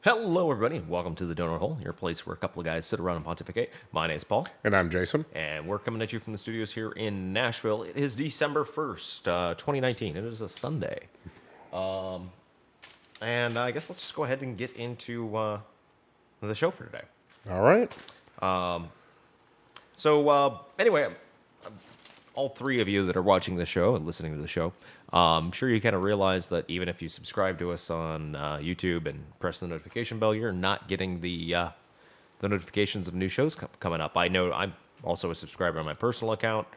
Hello, everybody, and welcome to the Donut Hole, your place where a couple of guys sit around and pontificate. My name's Paul, And I'm Jason. and we're coming at you from the studios here in Nashville. It is December 1st, 2019. It is a Sunday. And I guess let's just go ahead and get into the show for today. All right. Anyway, all three of you that are watching the show and listening to the show, I'm sure you kind of realize that even if you subscribe to us on YouTube and press the notification bell, you're not getting the notifications of new shows coming up. I know I'm also a subscriber on my personal account.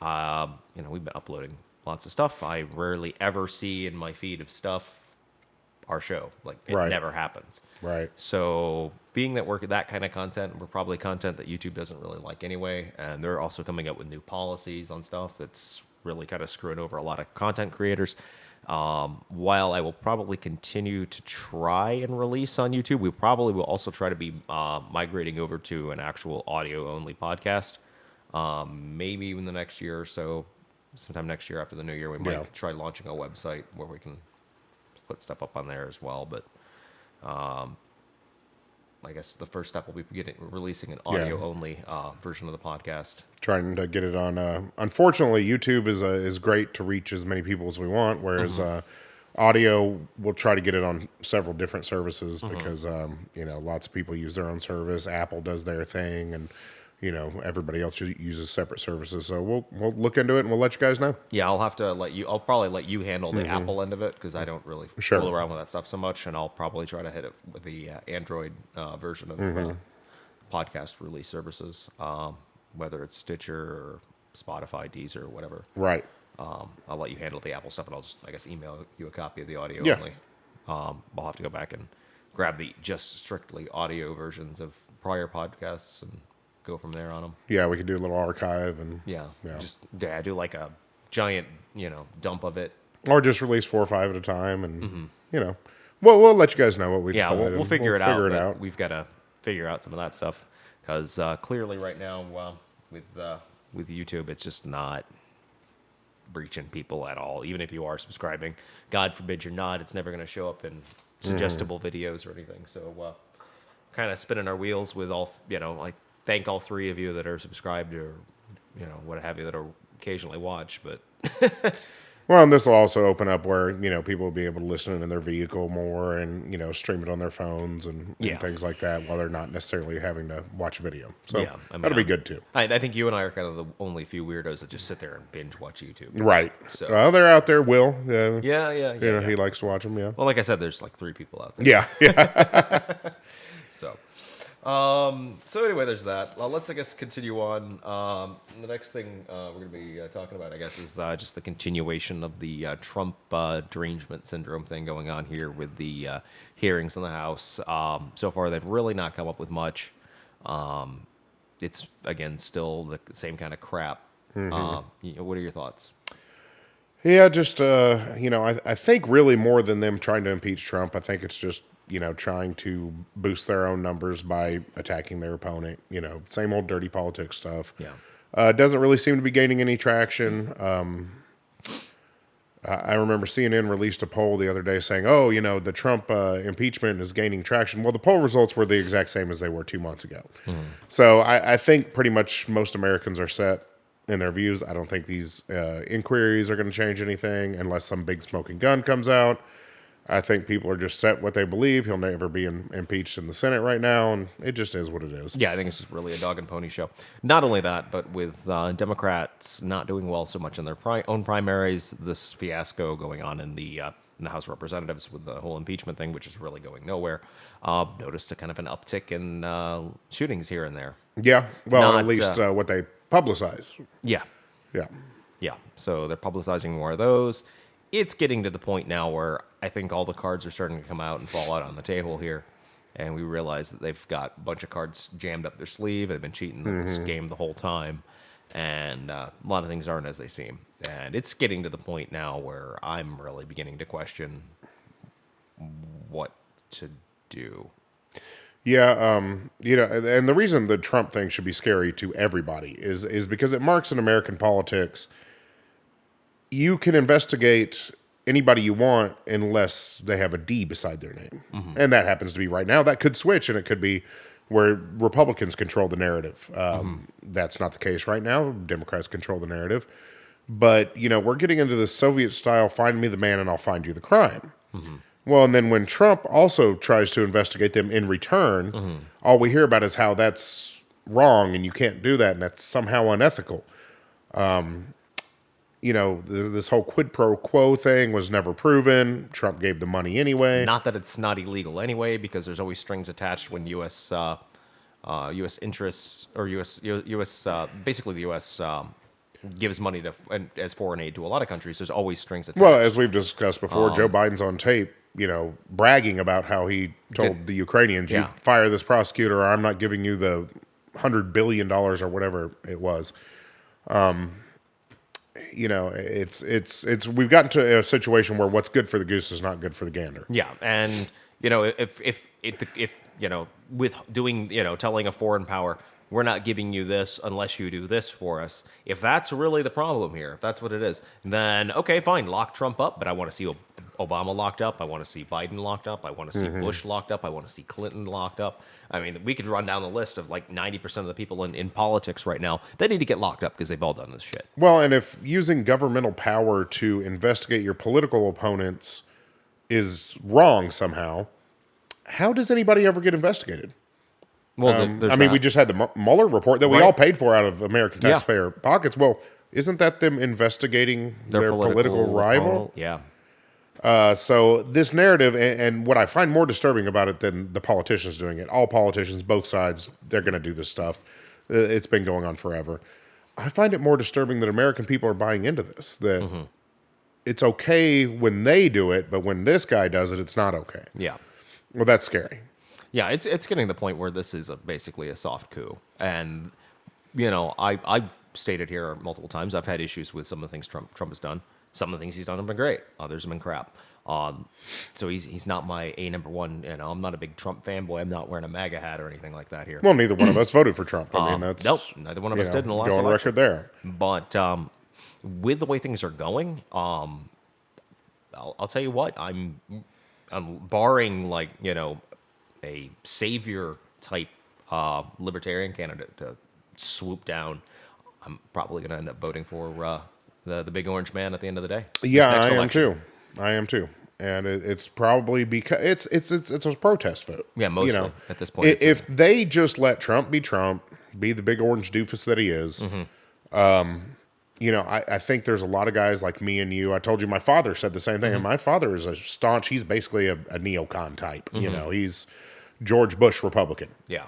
We've been uploading lots of stuff. I rarely ever see in my feed of stuff our show. Like, it Right. never happens. Right. So, being that we're that kind of content, we're probably content that YouTube doesn't really like anyway. And they're also coming up with new policies on stuff that's really kind of screwing over a lot of content creators. While I will probably continue to try and release on YouTube, we probably will also try to be migrating over to an actual audio-only podcast. Maybe even the next year or so, sometime next year after the new year, we might try launching a website where we can put stuff up on there as well. But I guess the first step will be releasing an audio-only version of the podcast. Trying to get it on. Unfortunately, YouTube is great to reach as many people as we want, whereas audio, we'll try to get it on several different services because lots of people use their own service. Apple does their thing, and everybody else uses separate services. So we'll look into it and we'll let you guys know. Yeah, I'll probably let you handle the Apple end of it because I don't really fool around with that stuff so much, and I'll probably try to hit it with the Android version of podcast release services, whether it's Stitcher or Spotify, Deezer, or whatever. Right. I'll let you handle the Apple stuff, and I'll just, email you a copy of the audio Yeah. only. I'll have to go back and grab the just strictly audio versions of prior podcasts and go from there on them. Yeah, we could do a little archive and Do like a giant, dump of it. or just release 4 or 5 at a time, and we'll let you guys know what we decide. We'll figure it out. out. We've got to figure out some of that stuff because clearly right now with YouTube, it's just not reaching people at all. Even if you are subscribing, God forbid you're not, it's never going to show up in suggestible videos or anything. So kind of spinning our wheels with all, I thank all three of you that are subscribed or, what have you, that are occasionally watch, but Well, and this will also open up where, people will be able to listen in their vehicle more and, stream it on their phones and things like that while they're not necessarily having to watch video. So that'll be good too. I think you and I are kind of the only few weirdos that just sit there and binge watch YouTube. Right. So Well, they're out there, Will. Yeah. He likes to watch them, Well, like I said, there's like 3 people out there. Yeah. So anyway, there's that. Let's, I guess, continue on. The next thing we're going to be talking about, I guess, is just the continuation of the Trump derangement syndrome thing going on here with the hearings in the House. So far, they've really not come up with much. It's, again, still the same kind of crap. What are your thoughts? Yeah, just, I think really more than them trying to impeach Trump, I think it's just, trying to boost their own numbers by attacking their opponent. Same old dirty politics stuff. Yeah. Doesn't really seem to be gaining any traction. I remember CNN released a poll the other day saying, the Trump impeachment is gaining traction. Well, the poll results were the exact same as they were 2 months ago. So I think pretty much most Americans are set in their views. I don't think these inquiries are going to change anything unless some big smoking gun comes out. I think people are just set what they believe. He'll never be impeached in the Senate right now, and it just is what it is. Yeah, I think it's just really a dog and pony show. Not only that, but with Democrats not doing well so much in their own primaries, this fiasco going on in the House of Representatives with the whole impeachment thing, which is really going nowhere, noticed a kind of an uptick in shootings here and there. Yeah, well, at least what they publicize. Yeah. Yeah. Yeah, so they're publicizing more of those. It's getting to the point now where I think all the cards are starting to come out and fall out on the table here. And we realize that they've got a bunch of cards jammed up their sleeve. They've been cheating this game the whole time. And a lot of things aren't as they seem. And it's getting to the point now where I'm really beginning to question what to do. Yeah, and the reason the Trump thing should be scary to everybody is because it marks in American politics. You can investigate anybody you want unless they have a D beside their name. And that happens to be right now. That could switch, and it could be where Republicans control the narrative. That's not the case right now. Democrats control the narrative. But, we're getting into the Soviet style, find me the man and I'll find you the crime. Well, and then when Trump also tries to investigate them in return, all we hear about is how that's wrong and you can't do that and that's somehow unethical. This whole quid pro quo thing was never proven. Trump gave the money anyway. Not that it's not illegal anyway, because there's always strings attached when U.S. U.S. interests or U.S. Basically the U.S. Gives money to as foreign aid to a lot of countries. There's always strings attached. Well, as we've discussed before, Joe Biden's on tape, bragging about how he told the Ukrainians, "You fire this prosecutor, or I'm not giving you the $100 billion or whatever it was." It's we've gotten to a situation where what's good for the goose is not good for the gander. Yeah, and if with doing telling a foreign power, we're not giving you this unless you do this for us. If that's really the problem here, if that's what it is, then okay, fine, lock Trump up. But I want to see Obama locked up. I want to see Biden locked up. I want to see Bush locked up. I want to see Clinton locked up. I mean, we could run down the list of like 90% of the people in politics right now that need to get locked up because they've all done this shit. Well, and if using governmental power to investigate your political opponents is wrong somehow, how does anybody ever get investigated? Well, we just had the Mueller report that we all paid for out of American taxpayer pockets. Well, isn't that them investigating their political rival? Yeah. So this narrative, and what I find more disturbing about it than the politicians doing it, all politicians, both sides, they're going to do this stuff. It's been going on forever. I find it more disturbing that American people are buying into this, that it's okay when they do it, but when this guy does it, it's not okay. Yeah. Well, that's scary. Yeah, it's getting to the point where this is basically a soft coup. And, I've stated here multiple times, I've had issues with some of the things Trump has done. Some of the things he's done have been great. Others have been crap. So he's not my number one. I'm not a big Trump fanboy. I'm not wearing a MAGA hat or anything like that here. Well, neither one of us voted for Trump. I mean, that's... Nope, neither one of us did in the last election. Go on record there. But with the way things are going, I'll tell you what, I'm barring a savior type libertarian candidate to swoop down, I'm probably going to end up voting for the big orange man at the end of the day. Yeah, I am too. And it's probably because it's a protest vote. Yeah, mostly at this point. If they just let Trump, be the big orange doofus that he is, I think there's a lot of guys like me and you. I told you my father said the same thing, and my father is he's basically a neocon type. He's George Bush Republican. Yeah.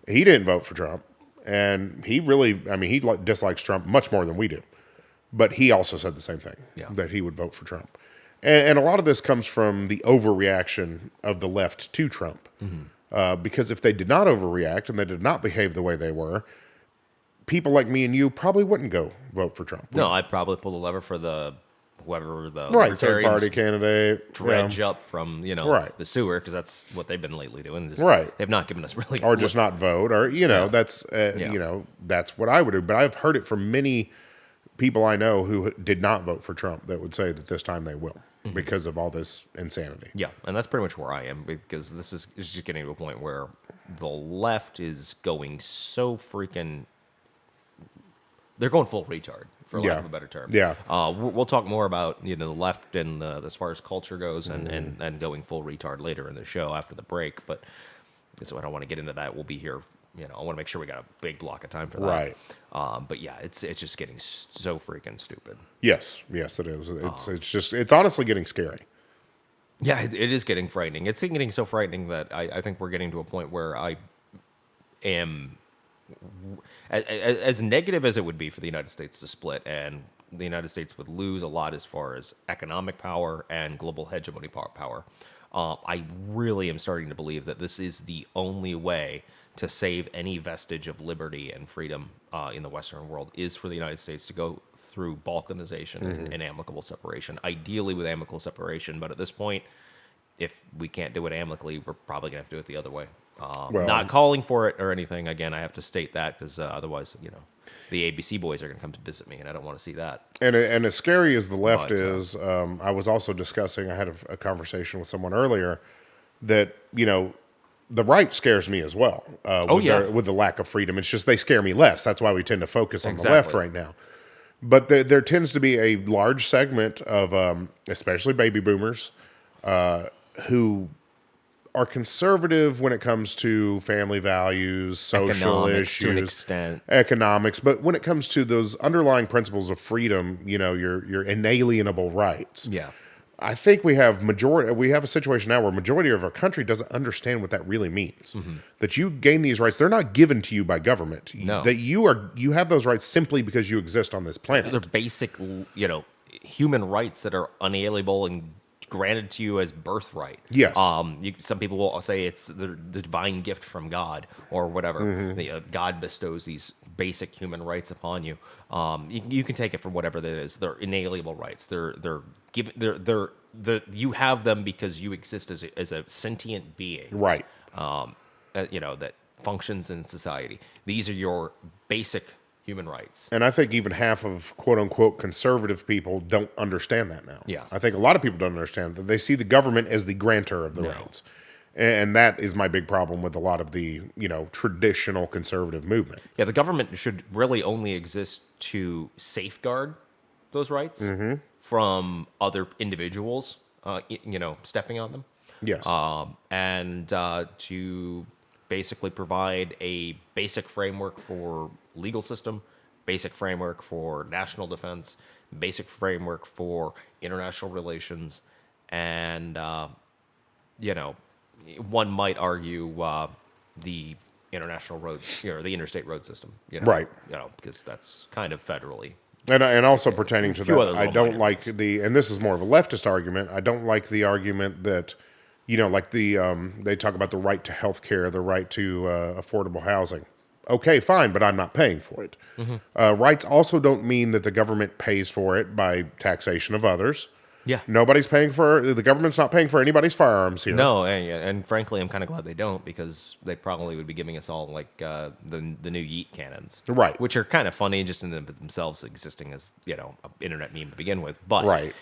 He didn't vote for Trump, and he really, he dislikes Trump much more than we do. But he also said the same thing, that he would vote for Trump. And a lot of this comes from the overreaction of the left to Trump. Because if they did not overreact and they did not behave the way they were, people like me and you probably wouldn't go vote for Trump. No, I'd probably pull the lever for whoever the third party candidate, dredge up from the sewer, because that's what they've been lately doing. They've not given us really, or just not vote, or that's that's what I would do. But I've heard it from many people I know who did not vote for Trump that would say that this time they will because of all this insanity. Yeah, and that's pretty much where I am, because this is just getting to a point where the left is going so freaking. They're going full retard, for lack of a better term. Yeah. We'll talk more about the left and as far as culture goes, and going full retard later in the show after the break. But so I don't want to get into that. We'll be here. I want to make sure we got a big block of time for that. Right. But yeah, it's just getting so freaking stupid. Yes, it is. It's honestly getting scary. Yeah, it is getting frightening. It's getting so frightening that I think we're getting to a point where I am. As negative as it would be for the United States to split, and the United States would lose a lot as far as economic power and global hegemony power, I really am starting to believe that this is the only way to save any vestige of liberty and freedom in the Western world is for the United States to go through balkanization and amicable separation, ideally with amicable separation. But at this point, if we can't do it amicably, we're probably going to have to do it the other way. Not calling for it or anything. Again, I have to state that because otherwise, the ABC boys are going to come to visit me, and I don't want to see that. And as scary as the left But, is, I was also discussing. I had a conversation with someone earlier that the right scares me as well. With the lack of freedom, it's just they scare me less. That's why we tend to focus on the left Exactly. right now. But there tends to be a large segment of, especially baby boomers, who are conservative when it comes to family values, social Economics to an issues, extent. economics. But when it comes to those underlying principles of freedom, your inalienable rights. Yeah. I think we have a situation now where majority of our country doesn't understand what that really means. That you gain these rights, they're not given to you by government. No. That you have those rights simply because you exist on this planet. They're basic, human rights that are unalienable and granted to you as birthright. Yes. Some people will say it's the divine gift from God or whatever. God bestows these basic human rights upon you. You can take it for whatever that is. They're inalienable rights. They're given. You have them because you exist as a sentient being. Right. That functions in society. These are your basic human rights. And I think even half of quote unquote conservative people don't understand that now. Yeah. I think a lot of people don't understand that. They see the government as the grantor of the rights. And that is my big problem with a lot of the, traditional conservative movement. Yeah, the government should really only exist to safeguard those rights from other individuals, stepping on them. Yes. And to basically provide a basic framework for legal system, basic framework for national defense, basic framework for international relations, and one might argue the international road, the interstate road system, Right. Because that's kind of federally. And also pertaining to few that, other I little don't minor like and this is more of a leftist argument, I don't like the argument that, like they talk about the right to health care, the right to affordable housing. Okay, fine, but I'm not paying for it. Rights also don't mean that the government pays for it by taxation of others. Yeah. The government's not paying for anybody's firearms here. No, and frankly, I'm kind of glad they don't, because they probably would be giving us all like the new Yeet cannons, Right. Which are kind of funny just in and of themselves, existing as an internet meme to begin with. But Right.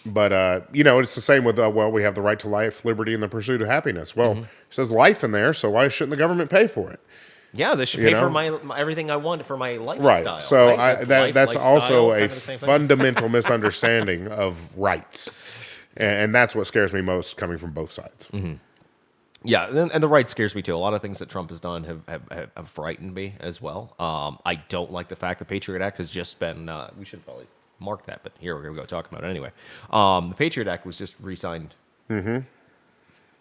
But it's the same with, we have the right to life, liberty, and the pursuit of happiness. Well, it says life in there, so why shouldn't the government pay for it? yeah, they should pay for my everything I want for my lifestyle. Right. So right? that's Lifestyle, also kind a of the same thing. fundamental misunderstanding of rights. And that's what scares me most coming from both sides. Yeah, and the right scares me too. A lot of things that Trump has done have frightened me as well. I don't like the fact the Patriot Act has just been. We should probably mark that, but here we're going to go talk about it anyway. The Patriot Act was just re-signed.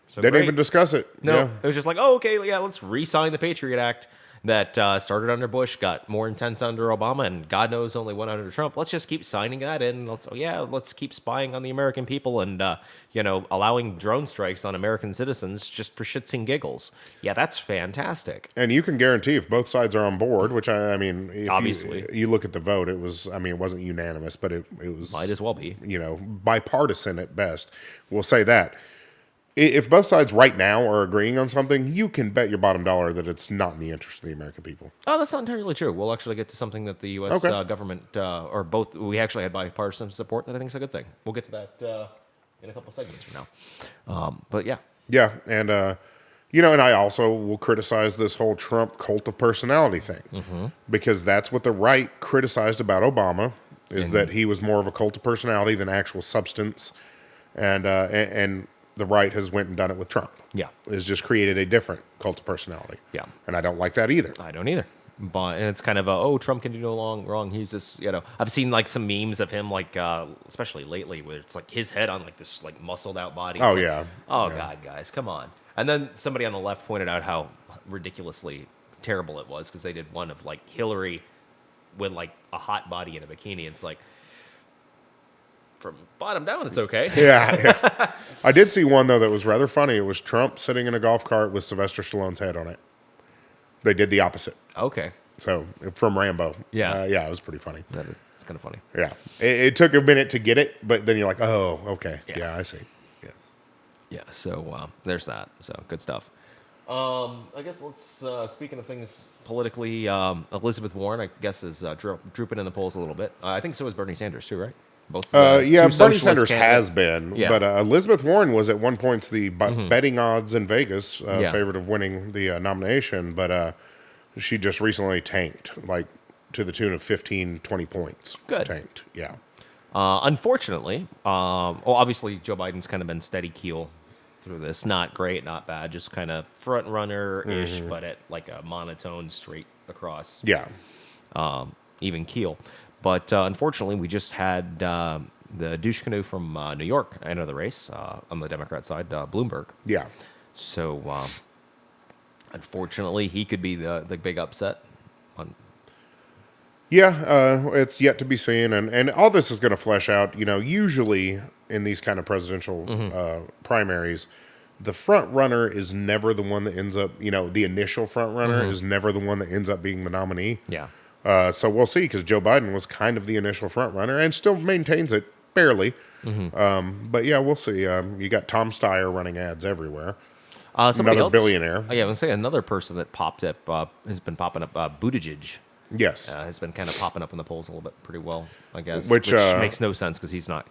So They didn't great. even discuss it. No, Yeah. it was just like, oh, okay, yeah, let's re-sign the Patriot Act that started under Bush, got more intense under Obama, and God knows only went under Trump. Let's just keep signing that in. Let's keep spying on the American people and allowing drone strikes on American citizens just for shits and giggles. Yeah, that's fantastic. And you can guarantee if both sides are on board, which I mean, if Obviously. you look at the vote, it wasn't unanimous, but it was Might as well be. bipartisan at best. We'll say that. If both sides right now are agreeing on something, you can bet your bottom dollar that it's not in the interest of the American people. Oh, that's not entirely true. We'll actually get to something that the U.S. Government, or both, we actually had bipartisan support that I think is a good thing. We'll get to that in a couple segments from now. But yeah. Yeah, and and I also will criticize this whole Trump cult of personality thing because that's what the right criticized about Obama is that he was more of a cult of personality than actual substance, and the right has went and done it with Trump. Yeah. It's just created a different cult of personality. Yeah. And I don't like that either. I don't either. But and it's kind of Trump can do no wrong. He's this, I've seen like some memes of him, like especially lately, where it's like his head on like this like muscled out body. It's Oh, like, yeah. Oh Yeah. God, guys, come on. And then somebody on the left pointed out how ridiculously terrible it was because they did one of like Hillary with like a hot body in a bikini. It's like from bottom down, it's okay. Yeah. I did see one, though, that was rather funny. It was Trump sitting in a golf cart with Sylvester Stallone's head on it. They did the opposite. Okay. So, from Rambo. Yeah. It was pretty funny. It's kind of funny. Yeah. It took a minute to get it, but then you're like, oh, okay. Yeah. Yeah, I see. Yeah. Yeah, so there's that. So good stuff. I guess let's, speaking of things politically, Elizabeth Warren, I guess, is drooping in the polls a little bit. I think so is Bernie Sanders, too, right? Both Yeah, two Bernie socialist Sanders has candidates. been, Yeah. but Elizabeth Warren was at one point the betting odds in Vegas Yeah. favored of winning the nomination, but she just recently tanked, like to the tune of 15, 20 points. Good. Tanked, yeah. Unfortunately, well, obviously Joe Biden's kind of been steady keel through this. Not great, not bad, just kind of front runner-ish, but at like a monotone straight across, Yeah. even keel. But unfortunately, we just had the douche canoe from New York enter the race on the Democrat side, Bloomberg. Yeah. So unfortunately, he could be the big upset. Yeah, it's yet to be seen, and all this is going to flesh out. Usually in these kind of presidential primaries, the front runner is never the one that ends up. The initial front runner is never the one that ends up being the nominee. Yeah. So we'll see, because Joe Biden was kind of the initial front runner and still maintains it barely. But yeah, we'll see. You got Tom Steyer running ads everywhere. Somebody Another else, billionaire. Oh, yeah, I was say another person that popped up has been popping up. Buttigieg Yes. has been kind of popping up in the polls a little bit, pretty well, I guess. Which, makes no sense because he's not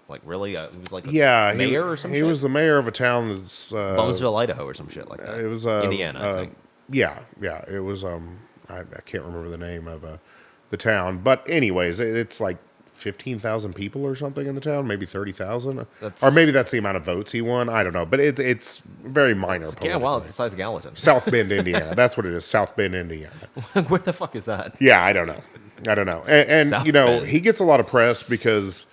like really. He was like Yeah, mayor or some he shit. was the mayor of a town that's Bumsville, Idaho, or some shit like that. it was Indiana, I think. Yeah, it was. I can't remember the name of the town, but anyways, it's like 15,000 people or something in the town, maybe 30,000, or maybe that's the amount of votes he won. I don't know, but it's very minor. Yeah, well, politically. it's the size of Gallatin. South Bend, Indiana. That's what it is. South Bend, Indiana. Where the fuck is that? Yeah, I don't know. And South you know, Bend. he gets a lot of press because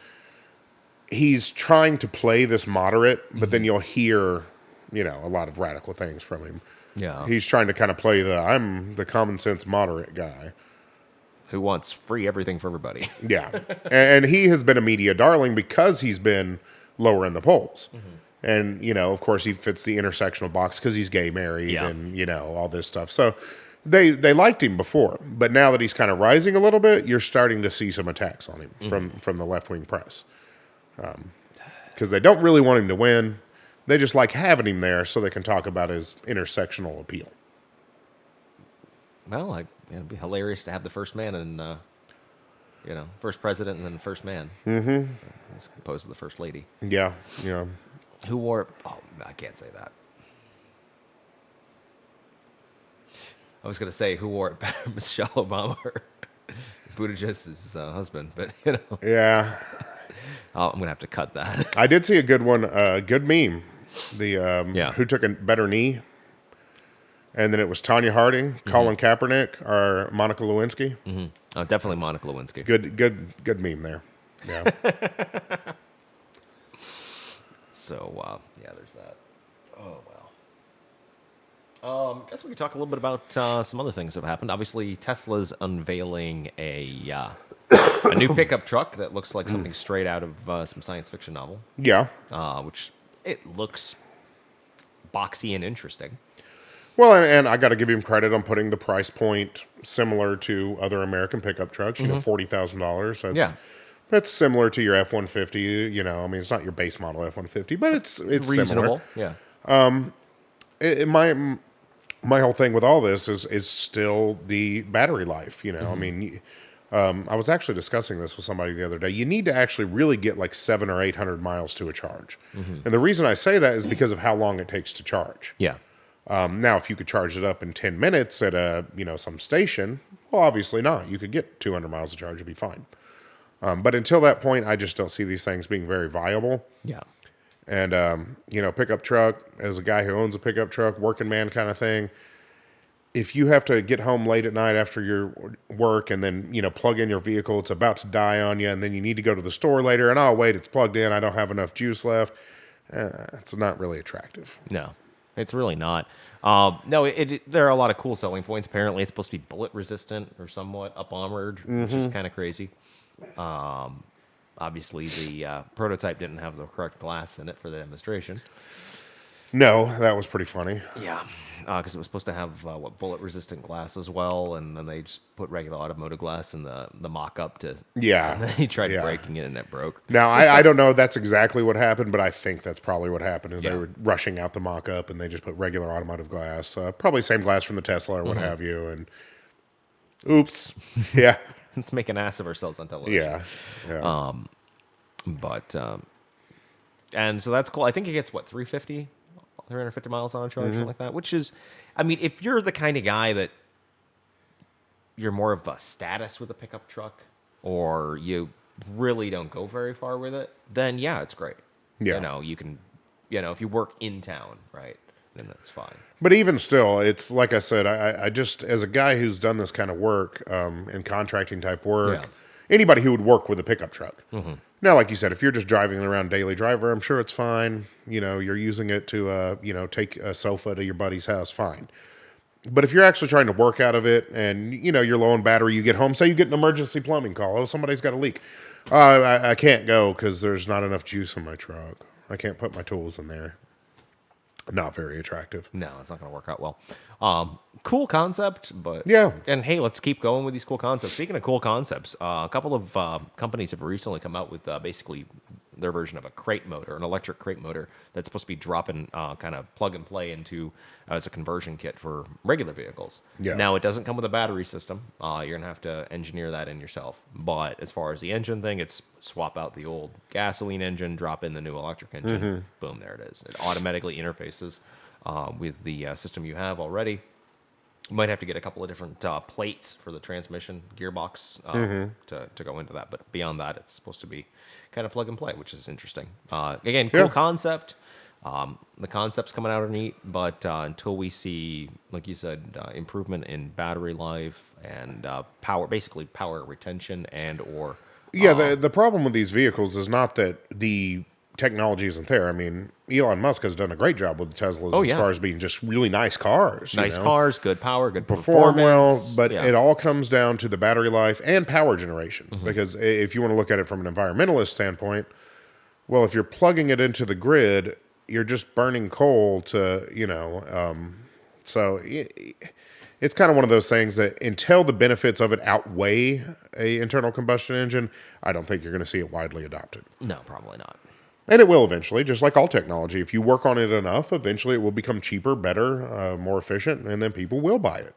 he's trying to play this moderate, but then you'll hear, a lot of radical things from him. Yeah. He's trying to kind of play I'm the common sense moderate guy. Who wants free everything for everybody? Yeah. And he has been a media darling because he's been lower in the polls. And, of course, he fits the intersectional box because he's gay, married, Yeah. and, all this stuff. So they liked him before. But now that he's kind of rising a little bit, you're starting to see some attacks on him from the left-wing press. Because they don't really want him to win. They just like having him there so they can talk about his intersectional appeal. Well, it'd be hilarious to have the first man and, first president and then first man. Mm-hmm. As opposed to the first lady. Yeah, Who wore... Oh, I can't say that. I was going to say who wore it better, Michelle Obama or Buttigieg's husband, but, Yeah. I'm going to have to cut that. I did see a good one, good meme. The Yeah. who took a better knee, and then it was Tanya Harding, Colin Kaepernick, or Monica Lewinsky. Oh, definitely Monica Lewinsky. Good meme there. Yeah, So, yeah, there's that. Oh, well. I guess we could talk a little bit about some other things that have happened. Obviously, Tesla's unveiling a new pickup truck that looks like something straight out of some science fiction novel, yeah. which it looks boxy and interesting. Well, and I got to give him credit on putting the price point similar to other American pickup trucks. $40,000. Yeah. That's similar to your F-150. I mean, it's not your base model F-150, but it's Reasonable. similar. Yeah. My whole thing with all this is still the battery life. I mean, I was actually discussing this with somebody the other day. You need to actually really get like 700 or 800 miles to a charge, and the reason I say that is because of how long it takes to charge. Yeah. Now, if you could charge it up in 10 minutes at some station, well, obviously not. You could get 200 miles of charge, it'd be fine. But until that point, I just don't see these things being very viable. Yeah. And, pickup truck, as a guy who owns a pickup truck, working man kind of thing, if you have to get home late at night after your work and then, plug in your vehicle, it's about to die on you, and then you need to go to the store later, and oh, wait, it's plugged in, I don't have enough juice left, it's not really attractive. No, it's really not. No, there are a lot of cool selling points. Apparently, it's supposed to be bullet resistant or somewhat up armored, which is kind of crazy. Obviously, the prototype didn't have the correct glass in it for the demonstration. No, that was pretty funny. Yeah, because it was supposed to have bullet resistant glass as well, and then they just put regular automotive glass in the mock up to. Yeah, And then he tried yeah. breaking it and it broke. Now, I don't know if that's exactly what happened, but I think that's probably what happened is they Yeah. were rushing out the mock-up and they just put regular automotive glass, probably same glass from the Tesla or what have you, and oops. Yeah. Let's make an ass of ourselves on television. Yeah. Yeah. But and so that's cool. I think it gets what 350 miles on a charge, something like that. Which is, I mean, if you're the kind of guy that you're more of a status with a pickup truck, or you really don't go very far with it, then yeah, it's great. Yeah. You know, you can, if you work in town, right, then that's fine. But even still, it's like I said, I just, as a guy who's done this kind of work, and contracting type work, Yeah. anybody who would work with a pickup truck. Now, like you said, if you're just driving around daily driver, I'm sure it's fine. You know, you're using it to, take a sofa to your buddy's house, fine. But if you're actually trying to work out of it and, you're low on battery, you get home, say you get an emergency plumbing call. Oh, somebody's got a leak. I can't go because there's not enough juice in my truck. I can't put my tools in there. Not very attractive. No, it's not going to work out well. Cool concept, but Yeah. And hey, let's keep going with these cool concepts. Speaking of cool concepts, a couple of companies have recently come out with basically their version of a crate motor, an electric crate motor that's supposed to be dropping kind of plug and play into as a conversion kit for regular vehicles. Yeah. Now it doesn't come with a battery system. You're gonna have to engineer that in yourself. But as far as the engine thing, it's swap out the old gasoline engine, drop in the new electric engine. Boom, there it is. It automatically interfaces with the system you have already. You might have to get a couple of different plates for the transmission gearbox to go into that. But beyond that, it's supposed to be kind of plug and play, which is interesting. Again, cool Yeah. concept. The concept's coming out are neat, but until we see, like you said, improvement in battery life and power, basically power retention and or Yeah, the problem with these vehicles is not that the technology isn't there. I mean, Elon Musk has done a great job with the Teslas Oh, as yeah. far as being just really nice cars. nice you know? cars, good power, good Perform well, performance. but Yeah. it all comes down to the battery life and power generation. Mm-hmm. Because if you want to look at it from an environmentalist standpoint, well, if you're plugging it into the grid, you're just burning coal to, it's kind of one of those things that until the benefits of it outweigh a internal combustion engine, I don't think you're going to see it widely adopted. No, probably not. And it will eventually, just like all technology. If you work on it enough, eventually it will become cheaper, better, more efficient, and then people will buy it.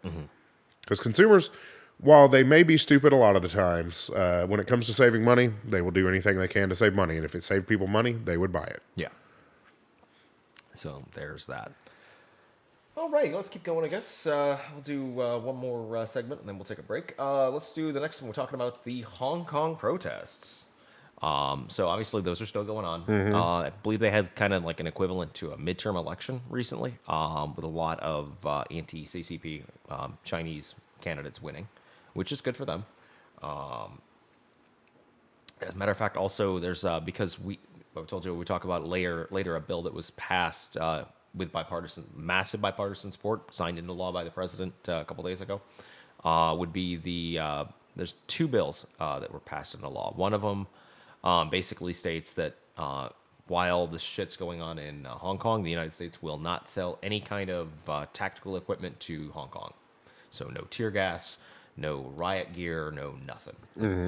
Because consumers, while they may be stupid a lot of the times, when it comes to saving money, they will do anything they can to save money. And if it saved people money, they would buy it. Yeah. So there's that. All right, let's keep going, I guess. We'll do one more segment and then we'll take a break. Let's do the next one. We're talking about the Hong Kong protests. So obviously those are still going on. I believe they had kind of like an equivalent to a midterm election recently, with a lot of anti-CCP Chinese candidates winning, which is good for them. As a matter of fact, also there's because I told you we talk about later a bill that was passed with massive bipartisan support, signed into law by the president a couple days ago. Would be there's two bills that were passed into law. One of them basically states that while this shit's going on in Hong Kong, the United States will not sell any kind of tactical equipment to Hong Kong. So no tear gas, no riot gear, no nothing.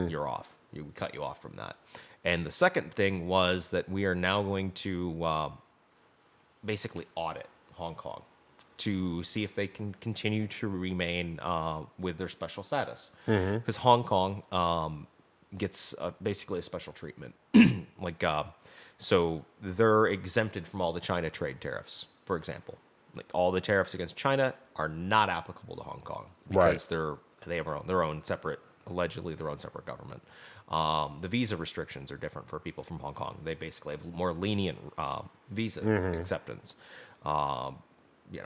You're off. We cut you off from that. And the second thing was that we are now going to basically audit Hong Kong to see if they can continue to remain with their special status. Because Hong Kong gets basically a special treatment. So they're exempted from all the China trade tariffs, for example. Like all the tariffs against China are not applicable to Hong Kong because they have their own separate, allegedly their own separate government. The visa restrictions are different for people from Hong Kong. They basically have more lenient visa acceptance.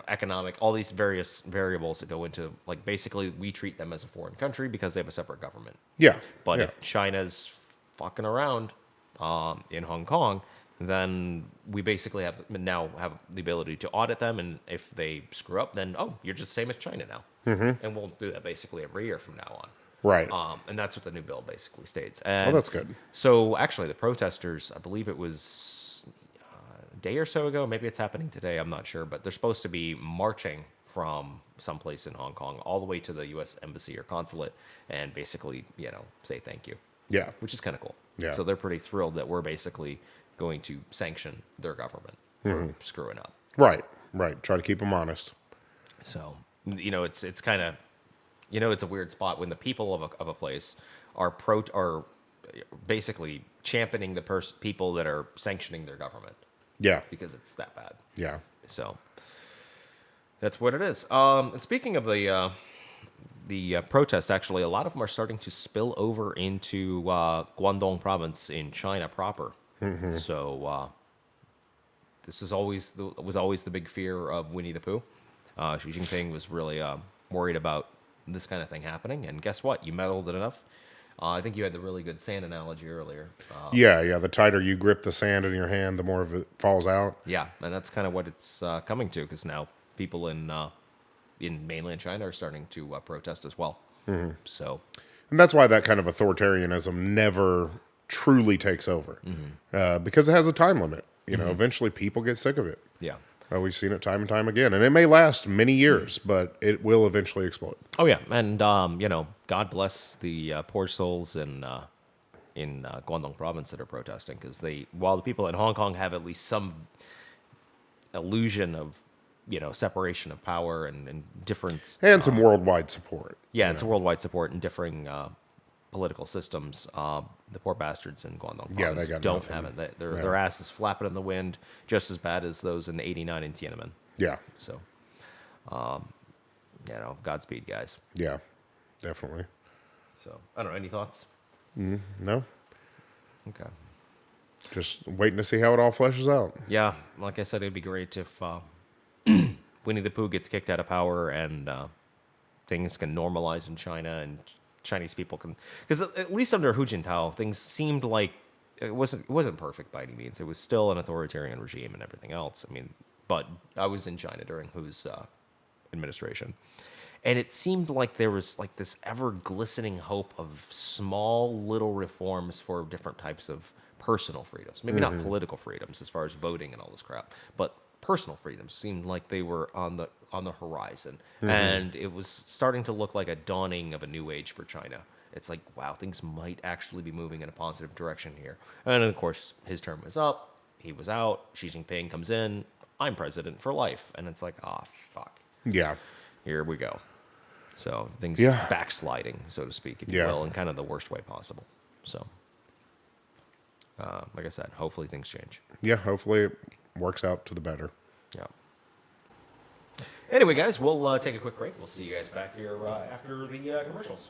Economic, all these various variables that go into, like, basically we treat them as a foreign country because they have a separate government. Yeah. But yeah. if China's fucking around in Hong Kong, then we basically have the ability to audit them, and if they screw up, then you're just the same as China now, and we'll do that basically every year from now on. Right. And that's what the new bill basically states. And that's good. So actually, the protesters, I believe it was day or so ago. Maybe it's happening today. I'm not sure, but they're supposed to be marching from someplace in Hong Kong all the way to the U.S. embassy or consulate and basically, say thank you, Yeah. which is kind of cool. Yeah. So they're pretty thrilled that we're basically going to sanction their government for screwing up. Right. Right. Try to keep them honest. So, it's kind of, it's a weird spot when the people of a place are basically championing the people that are sanctioning their government Yeah. because it's that bad. Yeah. So that's what it is. And speaking of the protest, actually, a lot of them are starting to spill over into Guangdong province in China proper. So this is was always the big fear of Winnie the Pooh. Xi Jinping was really worried about this kind of thing happening, and guess what? You meddled it enough. I think you had the really good sand analogy earlier. Yeah. The tighter you grip the sand in your hand, the more of it falls out. Yeah, and that's kind of what it's coming to, because now people in mainland China are starting to protest as well. So, And that's why that kind of authoritarianism never truly takes over, because it has a time limit. Eventually people get sick of it. yeah. We've seen it time and time again, and it may last many years, but it will eventually explode. Oh yeah, and God bless the poor souls in Guangdong province that are protesting, because while the people in Hong Kong have at least some illusion of separation of power and different And some worldwide support. it's a worldwide support and differing political systems. The poor bastards in Guangdong Yeah, they province got don't nothing. have it. Their ass is flapping in the wind just as bad as those in '89 in Tiananmen. Yeah, So, Godspeed, guys. yeah, definitely. So, I don't know. Any thoughts? No, Okay. just waiting to see how it all fleshes out. Yeah, like I said, it'd be great if Winnie the Pooh gets kicked out of power and things can normalize in China and Chinese people can, because at least under Hu Jintao, things seemed like it wasn't perfect by any means. It was still an authoritarian regime and everything else. I mean, but I was in China during Hu's administration, and it seemed like there was like this ever glistening hope of small little reforms for different types of personal freedoms. Maybe not political freedoms as far as voting and all this crap, but personal freedoms seemed like they were on the horizon, and it was starting to look like a dawning of a new age for China. It's like, wow, things might actually be moving in a positive direction here. And of course, his term was up, he was out, Xi Jinping comes in, I'm president for life, and it's like, fuck, Yeah, here we go. So things Yeah. backsliding, so to speak, if you Yeah. will, in kind of the worst way possible. So, like I said, hopefully things change. yeah. Hopefully it works out to the better. Yeah. Anyway, guys, we'll take a quick break. We'll see you guys back here after the commercials.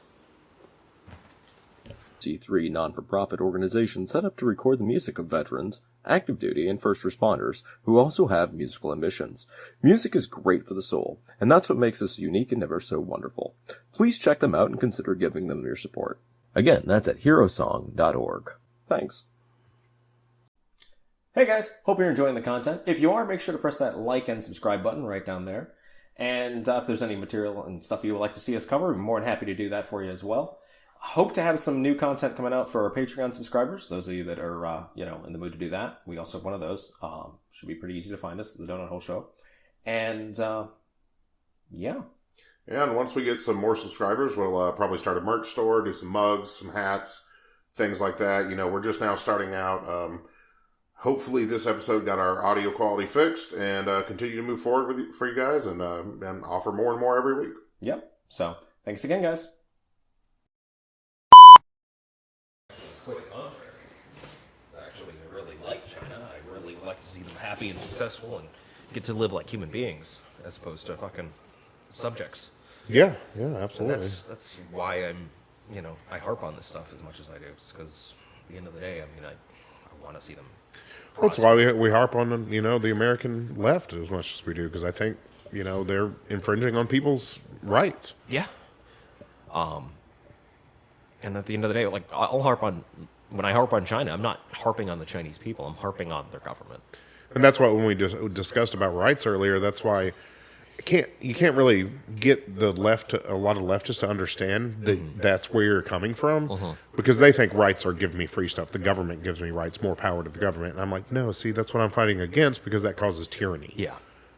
C3 non-for-profit organization set up to record the music of veterans, active duty, and first responders who also have musical ambitions. Music is great for the soul, and that's what makes us unique and ever so wonderful. Please check them out and consider giving them your support. Again, that's at heroesong.org. Thanks. Hey guys, hope you're enjoying the content. If you are, make sure to press that like and subscribe button right down there. And if there's any material and stuff you would like to see us cover, we're more than happy to do that for you as well. Hope to have some new content coming out for our Patreon subscribers. Those of you that are, in the mood to do that, we also have one of those. Should be pretty easy to find us, the Donut Hole Show. And, yeah. Yeah, and once we get some more subscribers, we'll probably start a merch store, do some mugs, some hats, things like that. We're just now starting out. Hopefully this episode got our audio quality fixed, and continue to move forward for you guys, and offer more and more every week. Yep. So, thanks again, guys. Actually, I really like China. I really like to see them happy and successful and get to live like human beings as opposed to fucking subjects. Yeah, And absolutely. that's why I harp on this stuff as much as I do. It's because at the end of the day, I want to see them. That's why we harp on the American left as much as we do, because I think they're infringing on people's rights. Yeah. And at the end of the day, like when I harp on China, I'm not harping on the Chinese people. I'm harping on their government. And that's why when we discussed about rights earlier, that's why you can't really get a lot of leftists to understand that that's where you're coming from, because they think rights are giving me free stuff. The government gives me rights, more power to the government. And I'm like, no, see, that's what I'm fighting against, because that causes tyranny. Yeah.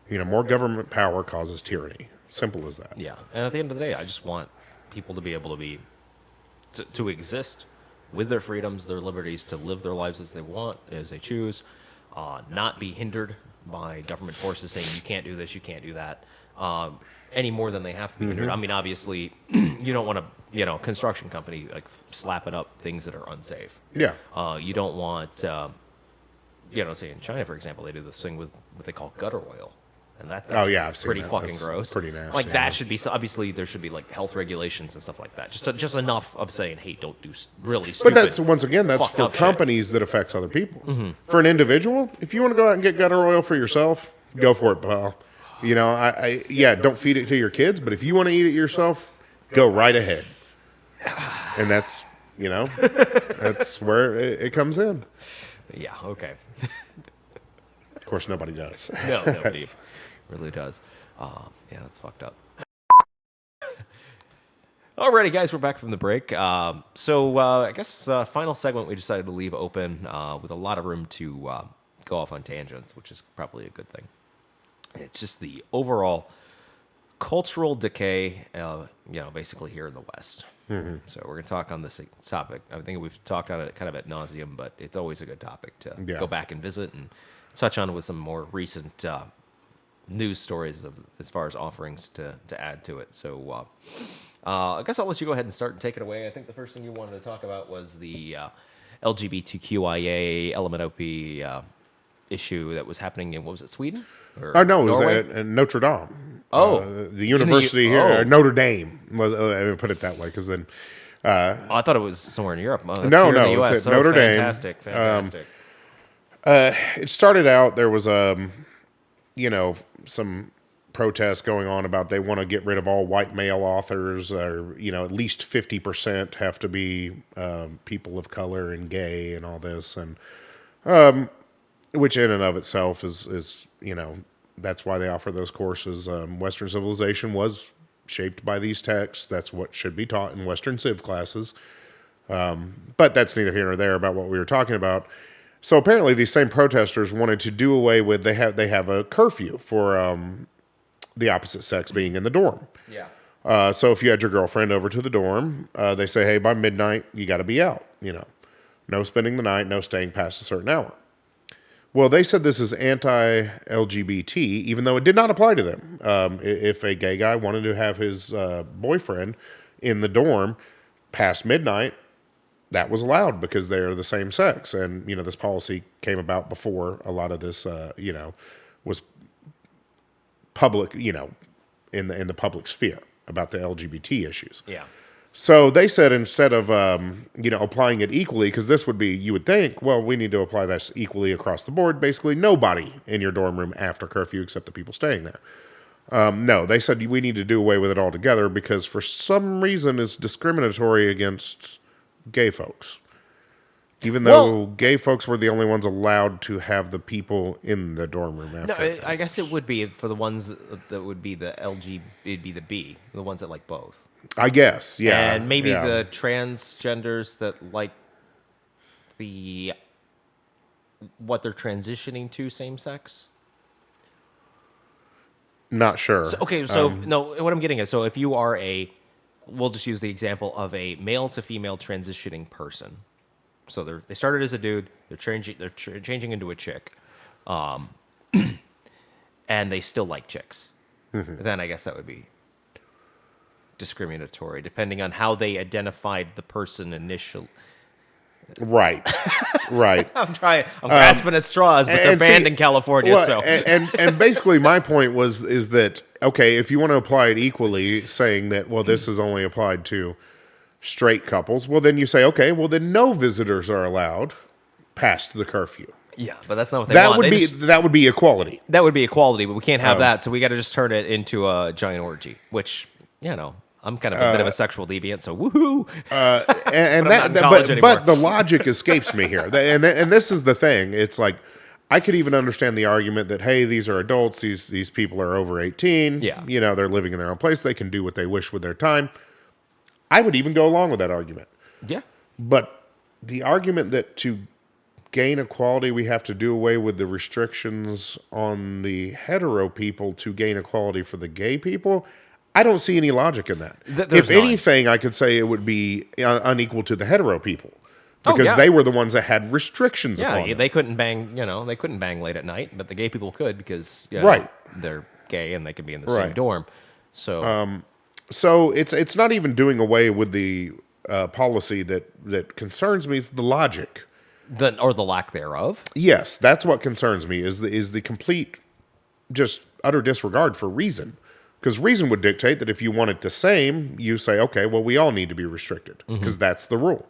More government power causes tyranny. Simple as that. Yeah. And at the end of the day, I just want people to be able to exist with their freedoms, their liberties, to live their lives as they want, as they choose, not be hindered by government forces saying you can't do this, you can't do that, any more than they have to be hindered. I mean, obviously, you don't want to, construction company like slapping up things that are unsafe. Yeah. You don't want, say in China, for example, they do this thing with what they call gutter oil. And that's I've seen pretty that. fucking That's gross. pretty nasty. Like that should be, obviously there should be like health regulations and stuff like that. Just enough of saying, hey, don't do really stupid. But that's, once again, that's fucked for up shit. companies that affects other people. For an individual, if you want to go out and get gutter oil for yourself, go for it, pal. Don't feed it to your kids, but if you want to eat it yourself, go right ahead. And that's, that's where it comes in. Yeah, okay. Of course, nobody does. No, nobody really does. Yeah, that's fucked up. Alrighty, guys, we're back from the break. I guess final segment we decided to leave open with a lot of room to go off on tangents, which is probably a good thing. It's just the overall cultural decay, basically here in the West. Mm-hmm. So we're going to talk on this topic. I think we've talked on it kind of ad nauseum, but it's always a good topic to go back and visit and touch on with some more recent news stories as far as offerings to add to it. So I guess I'll let you go ahead and start and take it away. I think the first thing you wanted to talk about was the LGBTQIA LMNOP issue that was happening in, what was it, Sweden? Oh, no, it was Norway? at Notre Dame. Oh. The university here, Notre Dame. I put it that way, because then... I thought it was somewhere in Europe. Oh, that's No, here in the no, US. it's at Notre Dame. Fantastic. It started out, there was some protests going on about they want to get rid of all white male authors, or at least 50% have to be people of color and gay and all this, and which in and of itself is that's why they offer those courses. Western civilization was shaped by these texts. That's what should be taught in Western civ classes. But that's neither here nor there about what we were talking about. So apparently these same protesters wanted to do away with, they have a curfew for the opposite sex being in the dorm. Yeah. So if you had your girlfriend over to the dorm, they say, hey, by midnight, you got to be out. No spending the night, no staying past a certain hour. Well, they said this is anti-LGBT, even though it did not apply to them. If a gay guy wanted to have his boyfriend in the dorm past midnight, that was allowed because they're the same sex. And, this policy came about before a lot of this, was public, in the public sphere about the LGBT issues. Yeah. So they said, instead of, applying it equally, because this would be, you would think, well, we need to apply this equally across the board. Basically, nobody in your dorm room after curfew except the people staying there. No, they said we need to do away with it altogether because for some reason it's discriminatory against gay folks. Even though gay folks were the only ones allowed to have the people in the dorm room after. No, I guess it would be for the ones that would be the LG, it'd be the B, the ones that like both. I guess, yeah. And maybe the transgenders that like what they're transitioning to same sex. Not sure. So, no, what I'm getting at, so if you are we'll just use the example of a male to female transitioning person. So they started as a dude, they're changing into a chick, and they still like chicks. Mm-hmm. Then I guess that would be discriminatory, depending on how they identified the person initially. Right. I'm grasping at straws, but they're banned in California. Well, so and basically my point is that, okay, if you want to apply it equally, saying that, well, this is only applied to straight couples, well, then you say, okay, well, then no visitors are allowed past the curfew. Yeah, but that's not what they want. That would be equality. That would be equality, but we can't have that, so we got to just turn it into a giant orgy, which, I'm kind of a bit of a sexual deviant, so woohoo! But the logic escapes me here, and this is the thing. It's like, I could even understand the argument that, hey, these are adults, these people are over 18. Yeah. You know, they're living in their own place. They can do what they wish with their time. I would even go along with that argument. Yeah. But the argument that to gain equality, we have to do away with the restrictions on the hetero people to gain equality for the gay people, I don't see any logic in that. There's If none. anything, I could say it would be unequal to the hetero people. Oh, Because yeah. they were the ones that had restrictions Yeah, upon them. they couldn't bang. They couldn't bang late at night, but the gay people could because Right. they're gay and they could be in the same Right. dorm. So So it's not even doing away with the policy that concerns me. Is the logic. or the lack thereof. Yes, that's what concerns me. Is the complete, just utter disregard for reason. Because reason would dictate that if you want it the same, you say, okay, well, we all need to be restricted because that's the rule.